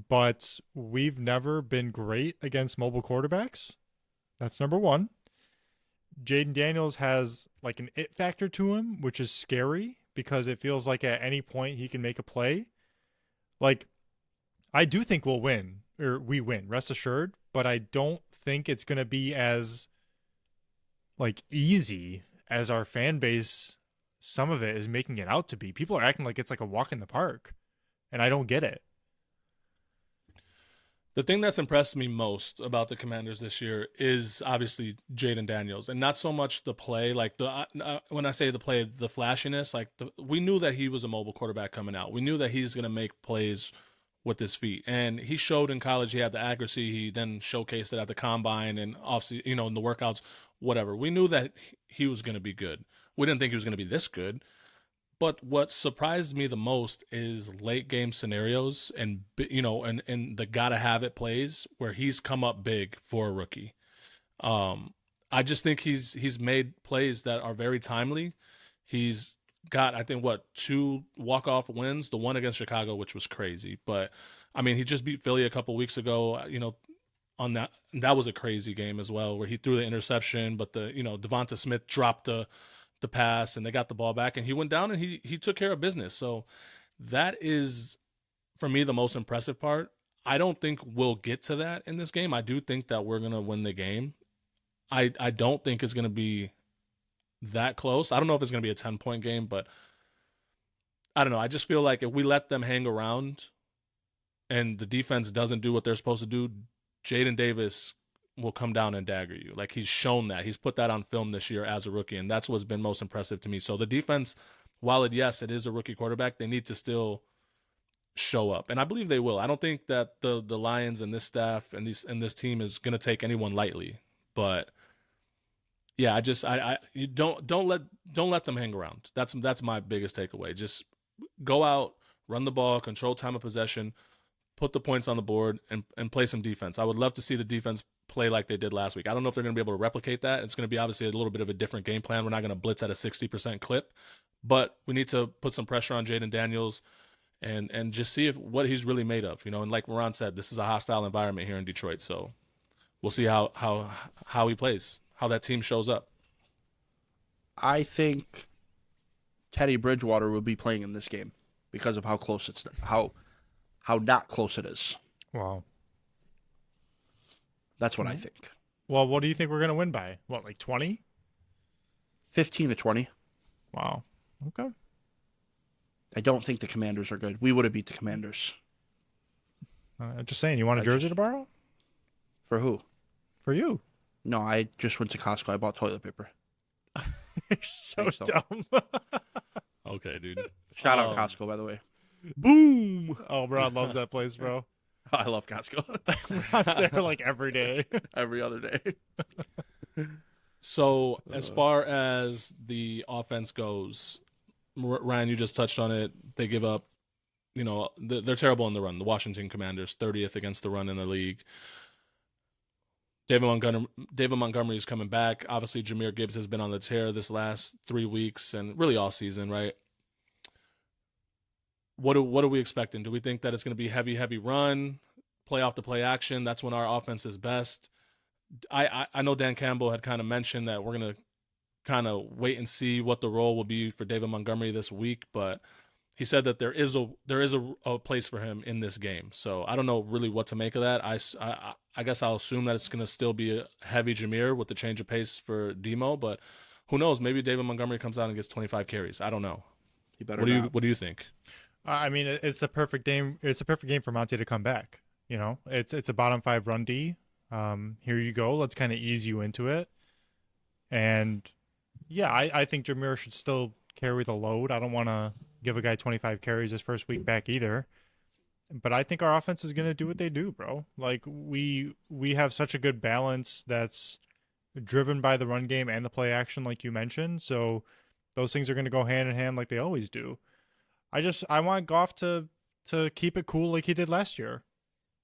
but we've never been great against mobile quarterbacks. That's number one. Jayden Daniels has like an it factor to him, which is scary because it feels like at any point he can make a play. Like, I do think we'll win, or we win, rest assured, but I don't think it's going to be as like easy as our fan base, some of it is making it out to be. People are acting like it's like a walk in the park, and I don't get it. The thing that's impressed me most about the Commanders this year is obviously Jayden Daniels, and not so much the play. Like when I say the play, the flashiness. Like we knew that he was a mobile quarterback coming out. We knew that he's going to make plays with his feet, and he showed in college he had the accuracy. He then showcased it at the combine and obviously, in the workouts, whatever. We knew that he was going to be good. We didn't think he was going to be this good. But what surprised me the most is late game scenarios and the gotta have it plays where he's come up big for a rookie. I just think he's made plays that are very timely. He's got, I think, 2 walk-off wins, the one against Chicago, which was crazy. But I mean, he just beat Philly a couple weeks ago, on that was a crazy game as well, where he threw the interception, but Devonta Smith dropped the pass and they got the ball back and he went down and he took care of business. So that is, for me, the most impressive part. I don't think we'll get to that in this game. I do think that we're going to win the game. I don't think it's going to be that close. I don't know if it's going to be a 10-point game, but I don't know. I just feel like if we let them hang around and the defense doesn't do what they're supposed to do, Jayden Davis will come down and dagger you. Like, he's shown that. He's put that on film this year as a rookie, and that's what's been most impressive to me. So the defense, while it is a rookie quarterback, they need to still show up, and I believe they will. I don't think that the Lions and this staff and this team is going to take anyone lightly, but yeah, you don't let them hang around. That's my biggest takeaway. Just go out, run the ball, control time of possession, put the points on the board, and play some defense. I would love to see the defense play like they did last week. I don't know if they're going to be able to replicate that. It's going to be obviously a little bit of a different game plan. We're not going to blitz at a 60% clip, but we need to put some pressure on Jayden Daniels and just see what he's really made of. And like Miran said, this is a hostile environment here in Detroit, so we'll see how he plays, how that team shows up. I think Teddy Bridgewater will be playing in this game because of how close how not close it is. Wow. That's what I think. Well, what do you think we're going to win by? What, like 20? 15-20. Wow. Okay. I don't think the Commanders are good. We would have beat the Commanders. I'm just saying, you want a jersey to borrow? For who? For you. No, I just went to Costco. I bought toilet paper. You're so dumb. Okay, dude. Shout out Costco, by the way. Boom! Oh, Ron loves that place, bro. I love Costco. Ron's there like every day. Every other day. So as far as the offense goes, Ryan, you just touched on it. They give up, they're terrible in the run. The Washington Commanders, 30th against the run in the league. David Montgomery is coming back. Obviously, Jahmyr Gibbs has been on the tear this last 3 weeks and really all season, right? what are we expecting? Do we think that it's going to be heavy run, play off the play action? That's when our offense is best. I know Dan Campbell had kind of mentioned that we're going to kind of wait and see what the role will be for David Montgomery this week, but he said that there is a place for him in this game. So I don't know really what to make of that. I guess I'll assume that it's going to still be a heavy Jameer with the change of pace for Demo, but who knows? Maybe David Montgomery comes out and gets 25 carries. I don't know. You better What do you think? I mean, it's the perfect game. It's a perfect game for Monte to come back. You know, it's a bottom 5 run D. Here you go. Let's kind of ease you into it. And yeah, I think Jameer should still carry the load. I don't want to give a guy 25 carries his first week back either. But I think our offense is going to do what they do, bro. Like we have such a good balance that's driven by the run game and the play action, like you mentioned. So those things are going to go hand in hand like they always do. I want Goff to keep it cool like he did last year.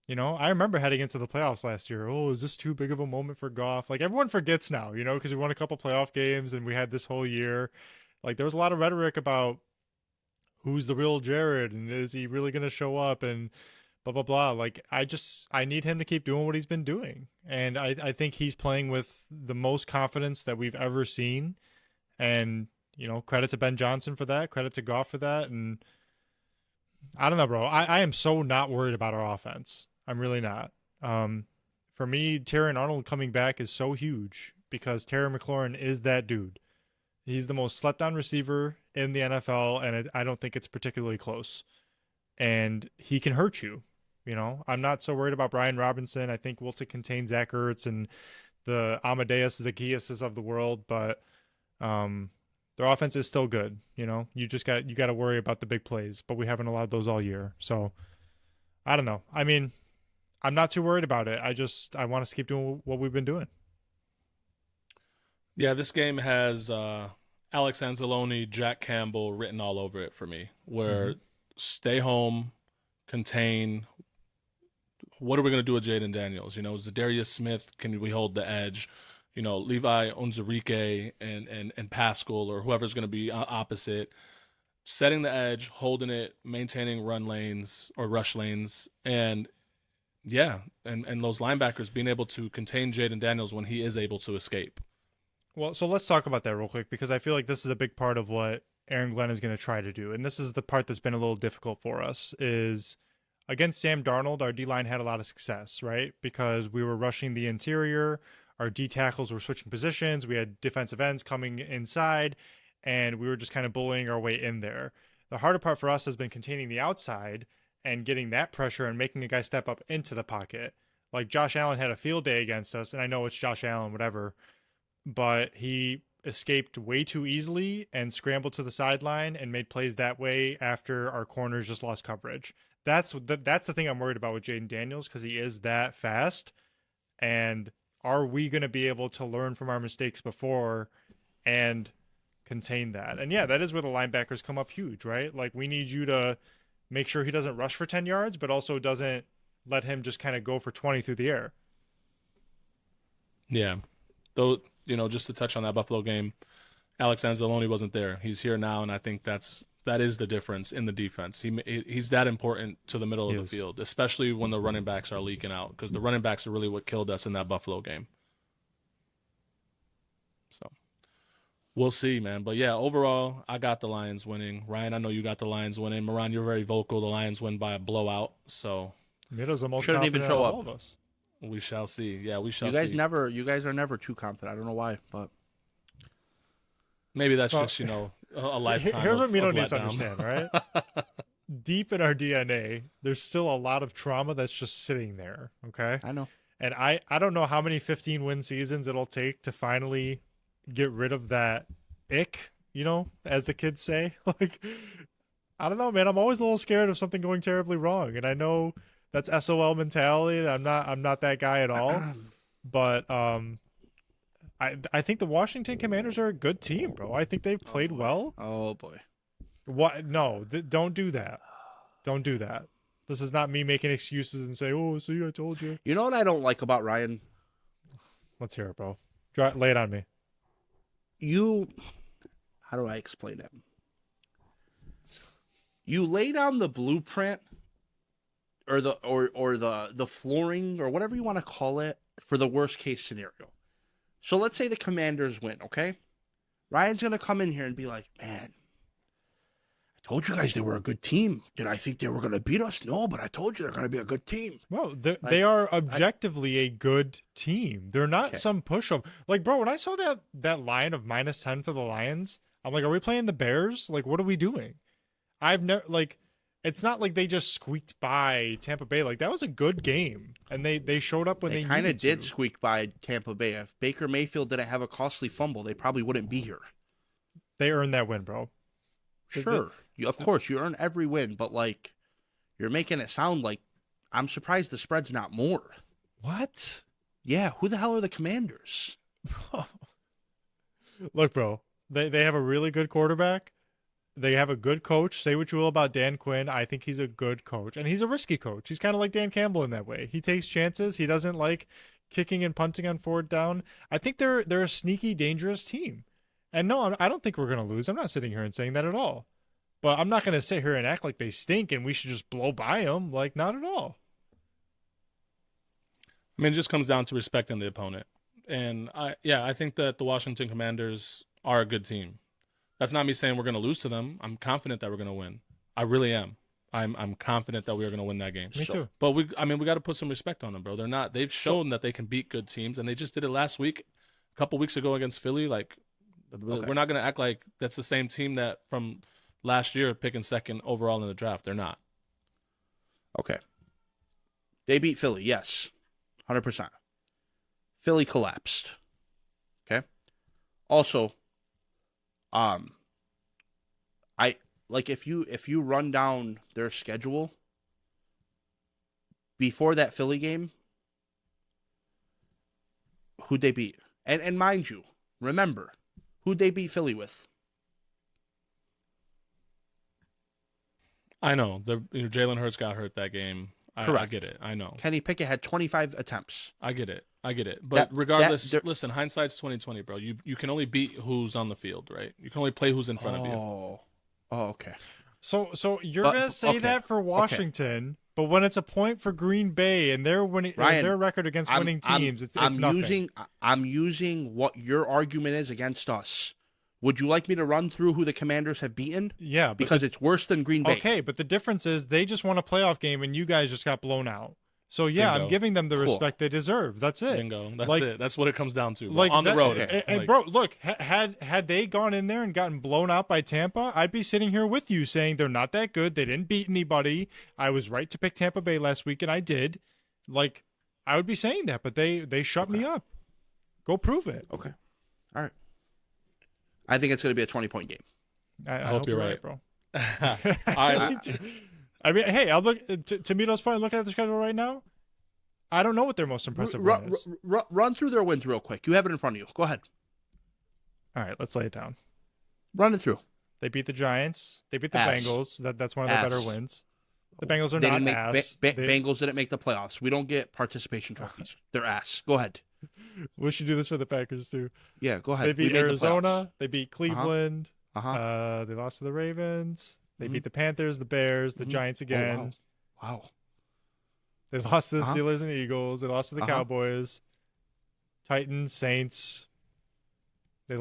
You know, I remember heading into the playoffs last year. Oh, is this too big of a moment for Goff? Like everyone forgets now, you know, because we won a couple playoff games and we had this whole year. Like there was a lot of rhetoric about who's the real Jared and is he really going to show up and blah, blah, blah. Like I need him to keep doing what he's been doing. And I think he's playing with the most confidence that we've ever seen. And, you know, credit to Ben Johnson for that, credit to Goff for that. And I don't know, bro. I am so not worried about our offense. I'm really not. For me, Terry Arnold coming back is so huge because Terry McLaurin is that dude. He's the most slept on receiver in the NFL, and I don't think it's particularly close. And he can hurt you. You know, I'm not so worried about Brian Robinson. I think we'll contain Zach Ertz and the Amadeus Zacchaeuses of the world, but their offense is still good. You know, you got to worry about the big plays, but we haven't allowed those all year. So I don't know. I mean, I'm not too worried about it. I want us to keep doing what we've been doing. Yeah, this game has Alex Anzalone, Jack Campbell written all over it for me. Where stay home, contain. What are we going to do with Jayden Daniels? You know, Zadarius Smith, can we hold the edge? You know, Levi Onwuzurike and Pascal or whoever's going to be opposite, setting the edge, holding it, maintaining run lanes or rush lanes, and those linebackers being able to contain Jayden Daniels when he is able to escape. Well, so let's talk about that real quick because I feel like this is a big part of what Aaron Glenn is going to try to do. And this is the part that's been a little difficult for us is against Sam Darnold, our D-line had a lot of success, right? Because we were rushing the interior, our D tackles were switching positions, we had defensive ends coming inside, and we were just kind of bullying our way in there. The harder part for us has been containing the outside and getting that pressure and making a guy step up into the pocket. Like Josh Allen had a field day against us, and I know it's Josh Allen, whatever, but he escaped way too easily and scrambled to the sideline and made plays that way after our corners just lost coverage. That's the thing I'm worried about with Jayden Daniels because he is that fast. And are we going to be able to learn from our mistakes before and contain that? And yeah, that is where the linebackers come up huge, right? Like we need you to make sure he doesn't rush for 10 yards, but also doesn't let him just kind of go for 20 through the air. Yeah. Though, you know, just to touch on that Buffalo game, Alex Anzalone wasn't there. He's here now, and I think that is the difference in the defense. He's that important to the middle of the field, especially when the running backs are leaking out, because the running backs are really what killed us in that Buffalo game. So we'll see, man. But yeah, overall, I got the Lions winning. Ryan, I know you got the Lions winning. Miran, you're very vocal. The Lions win by a blowout. So Mido's the most shouldn't even confident show of up. all of us. We shall see. Yeah, we shall You guys see. you guys are never too confident. I don't know why, but Maybe that's just, you know, a lifetime. Here's what Mito of needs to letdown. understand, right? Deep in our DNA, there's still a lot of trauma that's just sitting there. Okay. I know. And I don't know how many 15-win seasons it'll take to finally get rid of that ick, you know, as the kids say. Like, I don't know, man. I'm always a little scared of something going terribly wrong. And I know that's SOL mentality. And I'm not that guy at all. But I think the Washington Commanders are a good team, bro. I think they've played well. Oh boy. What? No, don't do that. Don't do that. This is not me making excuses and say, "Oh, see, I told you." You know what I don't like about Ryan? Let's hear it, bro. Lay it on me. How do I explain it? You lay down the blueprint or the flooring or whatever you want to call it for the worst case scenario. So let's say the Commanders win, okay? Ryan's going to come in here and be like, man, I told you guys they were a good team. Did I think they were going to beat us? No, but I told you they're going to be a good team. Well, they are objectively a good team. They're not some pushover. Like, bro, when I saw that line of -10 for the Lions, I'm like, are we playing the Bears? Like, what are we doing? I've never, like, it's not like they just squeaked by Tampa Bay. Like, that was a good game. And they showed up when they kind of needed did to. squeak by Tampa Bay. If Baker Mayfield didn't have a costly fumble, they probably wouldn't be here. They earned that win, bro. Sure. Of course, you earn every win, but, like, you're making it sound like I'm surprised the spread's not more. What? Yeah, who the hell are the Commanders? Look, bro, they have a really good quarterback. They have a good coach. Say what you will about Dan Quinn. I think he's a good coach. And he's a risky coach. He's kind of like Dan Campbell in that way. He takes chances. He doesn't like kicking and punting on fourth down. I think they're a sneaky, dangerous team. And no, I don't think we're going to lose. I'm not sitting here and saying that at all. But I'm not going to sit here and act like they stink and we should just blow by them. Like, not at all. I mean, it just comes down to respecting the opponent. And I think that the Washington Commanders are a good team. That's not me saying we're going to lose to them. I'm confident that we're going to win. I really am. I'm confident that we are going to win that game. Me too. But we got to put some respect on them, bro. They've shown that they can beat good teams, and they just did it last week, a couple weeks ago against Philly. Like, we're not going to act like that's the same team that from last year picking second overall in the draft. They're not. Okay. They beat Philly, yes. 100%. Philly collapsed. Okay? Also, if you run down their schedule before that Philly game, who'd they beat? And mind you, remember, who'd they beat Philly with? I know. Jalen Hurts got hurt that game. I get it. I know. Kenny Pickett had 25 attempts. I get it. But regardless, listen, hindsight's 20/20, bro. You can only beat who's on the field, right? You can only play who's in front of you. Oh, okay. So you're gonna say that for Washington, but when it's a point for Green Bay and they're winning, Ryan, their record against winning teams, it's nothing. I'm using what your argument is against us. Would you like me to run through who the Commanders have beaten? Yeah, because it's worse than Green Bay. Okay, but the difference is they just won a playoff game and you guys just got blown out. So yeah, Bingo. I'm giving them the respect they deserve. That's it. Bingo. That's it. That's what it comes down to. Like on the road. Okay. And bro, look, had they gone in there and gotten blown out by Tampa, I'd be sitting here with you saying they're not that good. They didn't beat anybody. I was right to pick Tampa Bay last week, and I did. Like, I would be saying that, but they shut me up. Go prove it. Okay. All right. I think it's going to be a 20-point game. I hope you're right, bro. All right. I mean, hey, I'll look to Mito's point. Looking at the schedule right now, I don't know what their most impressive win is. Run through their wins real quick. You have it in front of you. Go ahead. All right, let's lay it down. Run it through. They beat the Giants. They beat the Ass. Bengals. That's one of their better wins. The Bengals are They not didn't make, ass. Bengals didn't make the playoffs. We don't get participation trophies. They're ass. Go ahead. We should do this for the Packers too. Yeah, go ahead. They beat We made the Arizona. playoffs. They beat Cleveland. Uh-huh. They lost to the Ravens. They Mhm. beat the Panthers, the Bears, the Mhm. Giants again. Oh, wow. They lost to the Uh-huh. Steelers and Eagles. They lost to the Cowboys, Titans, Saints. They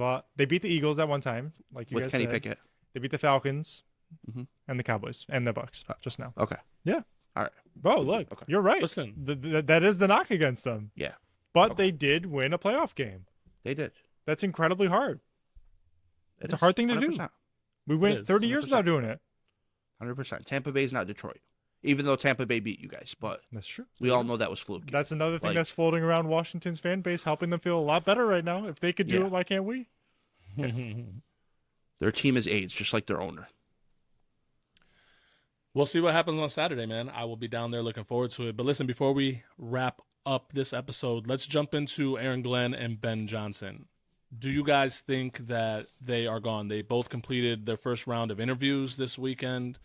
beat the Eagles at one time, like you With guys Kenny said. Pickett. They beat the Falcons Mhm. and the Cowboys and the Bucks just now. Okay. Yeah. All right. Bro, look, Okay. you're right. Listen. That is the knock against them. Yeah. But Okay. they did win a playoff game. They did. That's incredibly hard. It It's a is. hard thing to do. 100%. We It went is, 30 years without 100%. doing it. 100%. Tampa Bay's not Detroit. Even though Tampa Bay beat you guys. But That's true. we all know that was fluke. That's another thing Like- that's floating around Washington's fan base, helping them feel a lot better right now. If they could do Yeah. it, why can't we? Their team is AIDS, just like their owner. We'll see what happens on Saturday, man. I will be down there looking forward to it. But listen, before we wrap up this episode, let's jump into Aaron Glenn and Ben Johnson. Do you guys think that they are gone? They both completed their first round of interviews this weekend.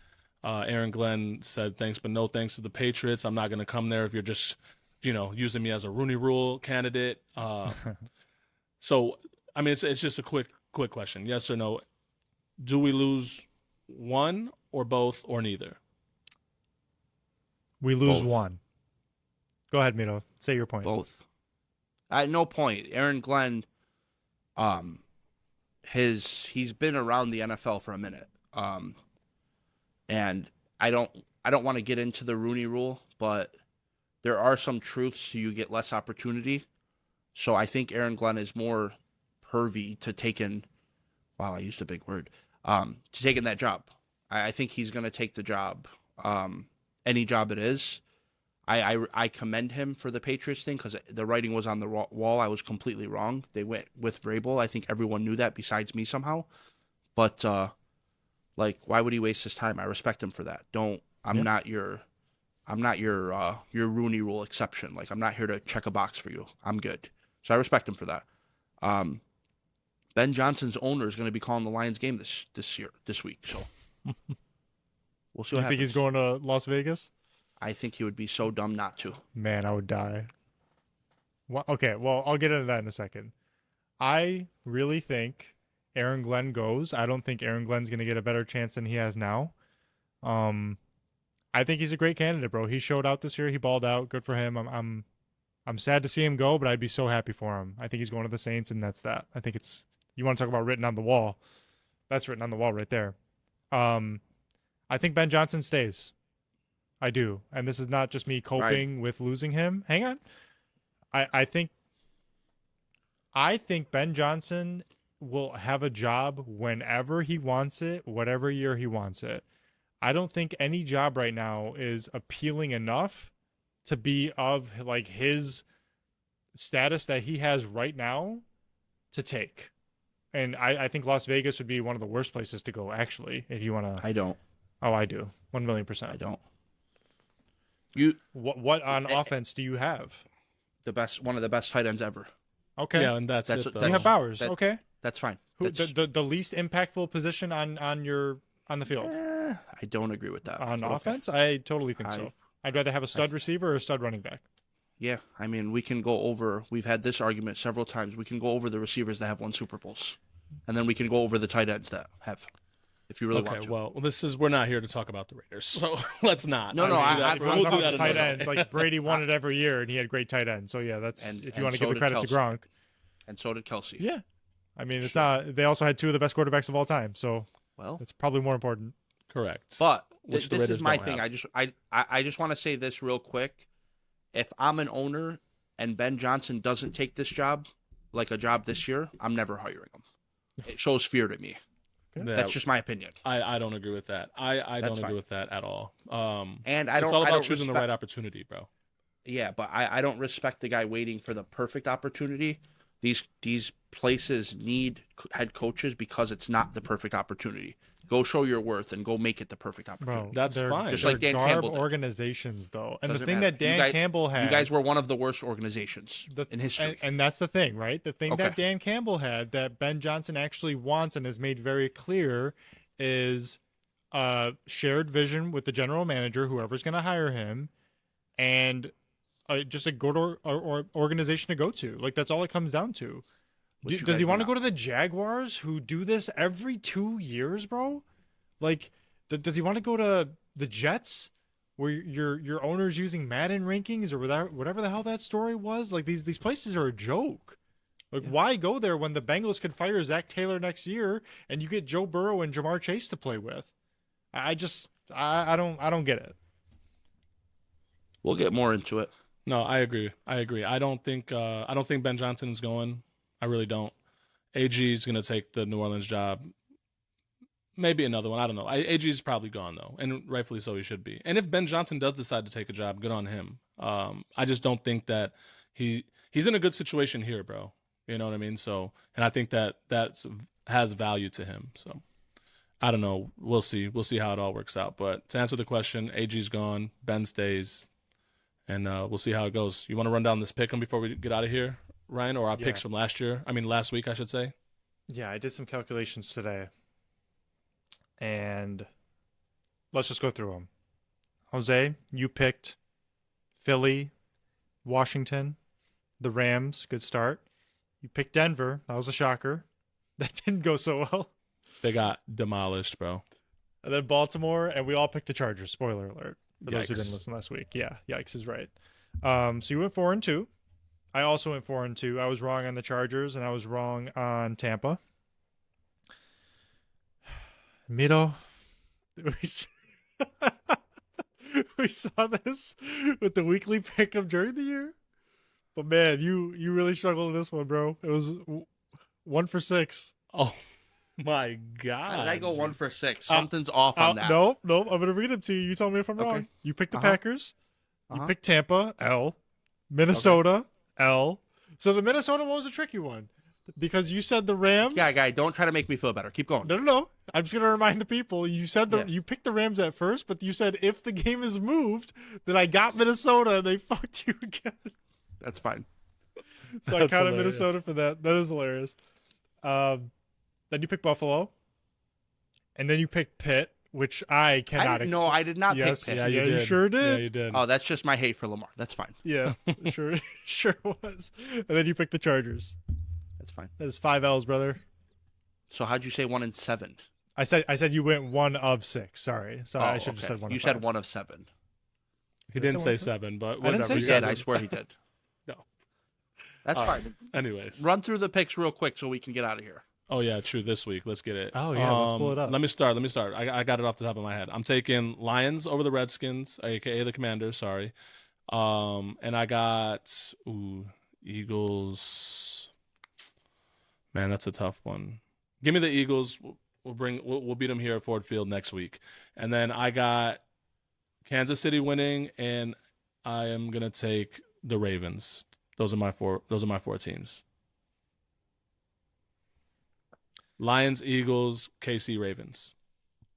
Aaron Glenn said thanks, but no thanks to the Patriots. I'm not going to come there if you're just, using me as a Rooney Rule candidate. So, I mean, it's just a quick question. Yes or no? Do we lose one or both or neither? We lose Both. one. Go ahead, Mito. Say your point. Both. At no point, Aaron Glenn, he's been around the NFL for a minute. And I don't want to get into the Rooney Rule, but there are some truths so you get less opportunity. So I think Aaron Glenn is more pervy to taking, wow, I used a big word, to taking that job. I think he's going to take the job, any job it is. I commend him for the Patriots thing because the writing was on the wall. I was completely wrong. They went with Vrabel. I think everyone knew that besides me somehow. But like, why would he waste his time? I respect him for that. I'm not your Rooney Rule exception. Like, I'm not here to check a box for you. I'm good. So I respect him for that. Ben Johnson's owner is going to be calling the Lions game this week. So we'll see what You happens. think he's going to Las Vegas? I think he would be so dumb not to. Man, I would die. Okay, well, I'll get into that in a second. I really think Aaron Glenn goes. I don't think Aaron Glenn's going to get a better chance than he has now. I think he's a great candidate, bro. He showed out this year. He balled out. Good for him. I'm sad to see him go, but I'd be so happy for him. I think he's going to the Saints, and that's that. I think you want to talk about written on the wall. That's written on the wall right there. I think Ben Johnson stays. I do. And this is not just me coping with losing him. Hang on. I think Ben Johnson will have a job whenever he wants it, whatever year he wants it. I don't think any job right now is appealing enough to be of like his status that he has right now to take. And I think Las Vegas would be one of the worst places to go, actually, if you want to. I don't. Oh, I do. 1,000,000%. I don't. What on offense do you have? One of the best tight ends ever. Okay. Yeah, and that's it. You Though. You have Bowers. Okay. That's fine. Who the least impactful position on the field? I don't agree with that. On but okay. offense? I totally think so. I'd rather have a stud receiver or a stud running back. Yeah, I mean, we can go over. We've had this argument several times. We can go over the receivers that have won Super Bowls, and then we can go over the tight ends that have. If you really want to. Well, we're not here to talk about the Raiders, so let's not. No, We'll we'll do that tight another ends. Like Brady won it every year, and he had great tight ends. So yeah, that's if you want to give the credit to Gronk. And so did Kelsey. Yeah, I mean it's not. They also had two of the best quarterbacks of all time, so well, it's probably more important. Correct. But Which this the is my Raiders thing. don't I just want to say this real quick. If I'm an owner and Ben Johnson doesn't take this job, like a job this year, I'm never hiring him. It shows fear to me. Yeah, That's just my opinion. I don't agree with that. I don't agree with that at all. And it's all about choosing the right opportunity, bro. Yeah, but I don't respect the guy waiting for the perfect opportunity. These places need head coaches because it's not the perfect opportunity. Go show your worth and go make it the perfect opportunity. Bro, That's fine. Just like Dan Campbell did. Organizations, though, and Doesn't the thing matter. that Dan Campbell had, you guys were one of the worst organizations in history. And that's the thing, right? The thing that Okay. Dan Campbell had that Ben Johnson actually wants and has made very clear is a shared vision with the general manager, whoever's going to hire him, and just a good or organization to go to. Like, that's all it comes down to. Does he want to go to the Jaguars, who do this every 2 years, bro? Like, does he want to go to the Jets, where your owner's using Madden rankings or whatever the hell that story was? Like, these places are a joke. Like, why go there when the Bengals could fire Zach Taylor next year and you get Joe Burrow and Jamar Chase to play with? I don't get it. We'll get more into it. No, I agree. I don't think Ben Johnson is going. I really don't. AG is going to take the New Orleans job. Maybe another one. I don't know. AG is probably gone, though, and rightfully so he should be. And if Ben Johnson does decide to take a job, good on him. I just don't think that he's in a good situation here, bro. You know what I mean? So, and I think that has value to him. So, I don't know. We'll see. We'll see how it all works out. But to answer the question, AG's gone. Ben stays. And we'll see how it goes. You want to run down this pick 'em before we get out of here, Ryan, or our picks from last week, I should say? Yeah, I did some calculations today. And let's just go through them. Jose, you picked Philly, Washington, the Rams. Good start. You picked Denver. That was a shocker. That didn't go so well. They got demolished, bro. And then Baltimore, and we all picked the Chargers. Spoiler alert for those who Yikes. didn't listen last week. Yeah, yikes is right. So you went 4-2. I also went 4-2. I was wrong on the Chargers, and I was wrong on Tampa. Miro, we we saw this with the weekly pickup during the year, but man, you really struggled in this one, bro. It was 1 for 6. Oh my God. How did I go 1 for 6? Something's off on that. No, I'm gonna read it to you. You tell me if I'm Okay. wrong. You picked the Uh-huh. Packers. You Uh-huh. picked Tampa. L. Minnesota. L. So the Minnesota one was a tricky one because you said the Rams. Yeah, guy, don't try to make me feel better. Keep going. No. I'm just gonna remind the people. You said Yeah. you picked the Rams at first, but you said if the game is moved, then I got Minnesota and they fucked you again. That's fine. So I That's counted hilarious. Minnesota for that. That is hilarious. Then you picked Buffalo, and then you picked Pitt, which I cannot. No, I did not Yes. pick Pitt. Yeah, you Yeah, did. you sure did. Yeah, you did. Oh, that's just my hate for Lamar. That's fine. Yeah, sure was. And then you picked the Chargers. That's fine. That is 5 L's, brother. So how'd you say 1 and 7? I said you went 1 of 6. Sorry, so I should have okay. said 1. You of said 5. 1 of 7. He Did I didn't say say one? 7, but I didn't whatever. say You He guys did. are- I swear he did. No. That's All right. fine. Anyways. Run through the picks real quick so we can get out of here. Oh yeah, true. This week, let's get it. Oh, yeah, let's pull it up. Let me start. I got it off the top of my head. I'm taking Lions over the Redskins, aka the Commanders. Sorry. And I got Eagles. Man, that's a tough one. Give me the Eagles. We'll beat them here at Ford Field next week. And then I got Kansas City winning, and I am gonna take the Ravens. Those are my four teams. Lions, Eagles, KC, Ravens.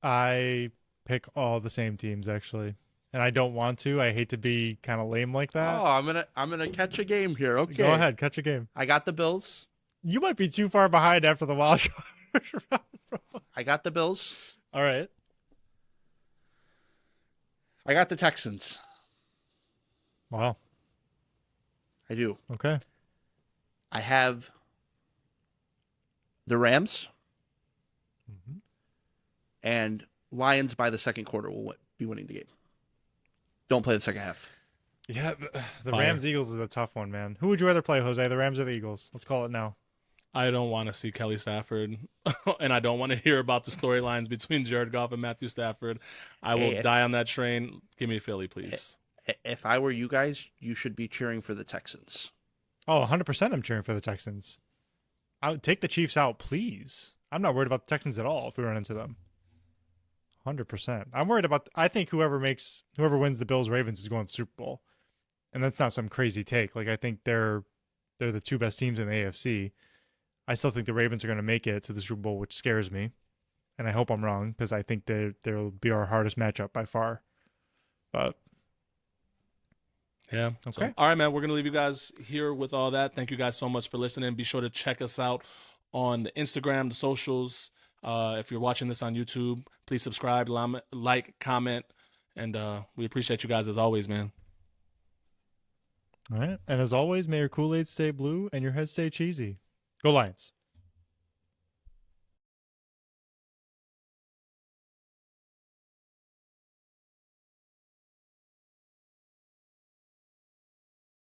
I pick all the same teams actually, and I don't want to. I hate to be kind of lame like that. Oh, I'm gonna catch a game here. Okay. Go ahead, catch a game. I got the Bills. You might be too far behind after the wild card round, bro. I got the Bills. All right. I got the Texans. Wow. I do. Okay. I have the Rams Mhm. and Lions by the second quarter will be winning the game. Don't play the second half. Yeah, the Fire. Rams Eagles is a tough one, man. Who would you rather play, Jose? The Rams or the Eagles? Let's call it now. I don't want to see Kelly Stafford, and I don't want to hear about the storylines between Jared Goff and Matthew Stafford. I will Hey, die on that train. Give me Philly, please. If I were you guys, you should be cheering for the Texans. Oh, 100% I'm cheering for the Texans. I would take the Chiefs out, please. I'm not worried about the Texans at all if we run into them. 100%. I'm worried about I think whoever wins the Bills Ravens is going to the Super Bowl. And that's not some crazy take. Like I think they're the two best teams in the AFC. I still think the Ravens are going to make it to the Super Bowl, which scares me. And I hope I'm wrong because I think they'll be our hardest matchup by far. But Yeah. Okay. So, all right, man. We're going to leave you guys here with all that. Thank you guys so much for listening. Be sure to check us out on the Instagram, the socials. If you're watching this on YouTube, please subscribe, like, comment, and we appreciate you guys as always, man. all right. And as always, may your Kool-Aid stay blue and your head stay cheesy. Go Lions.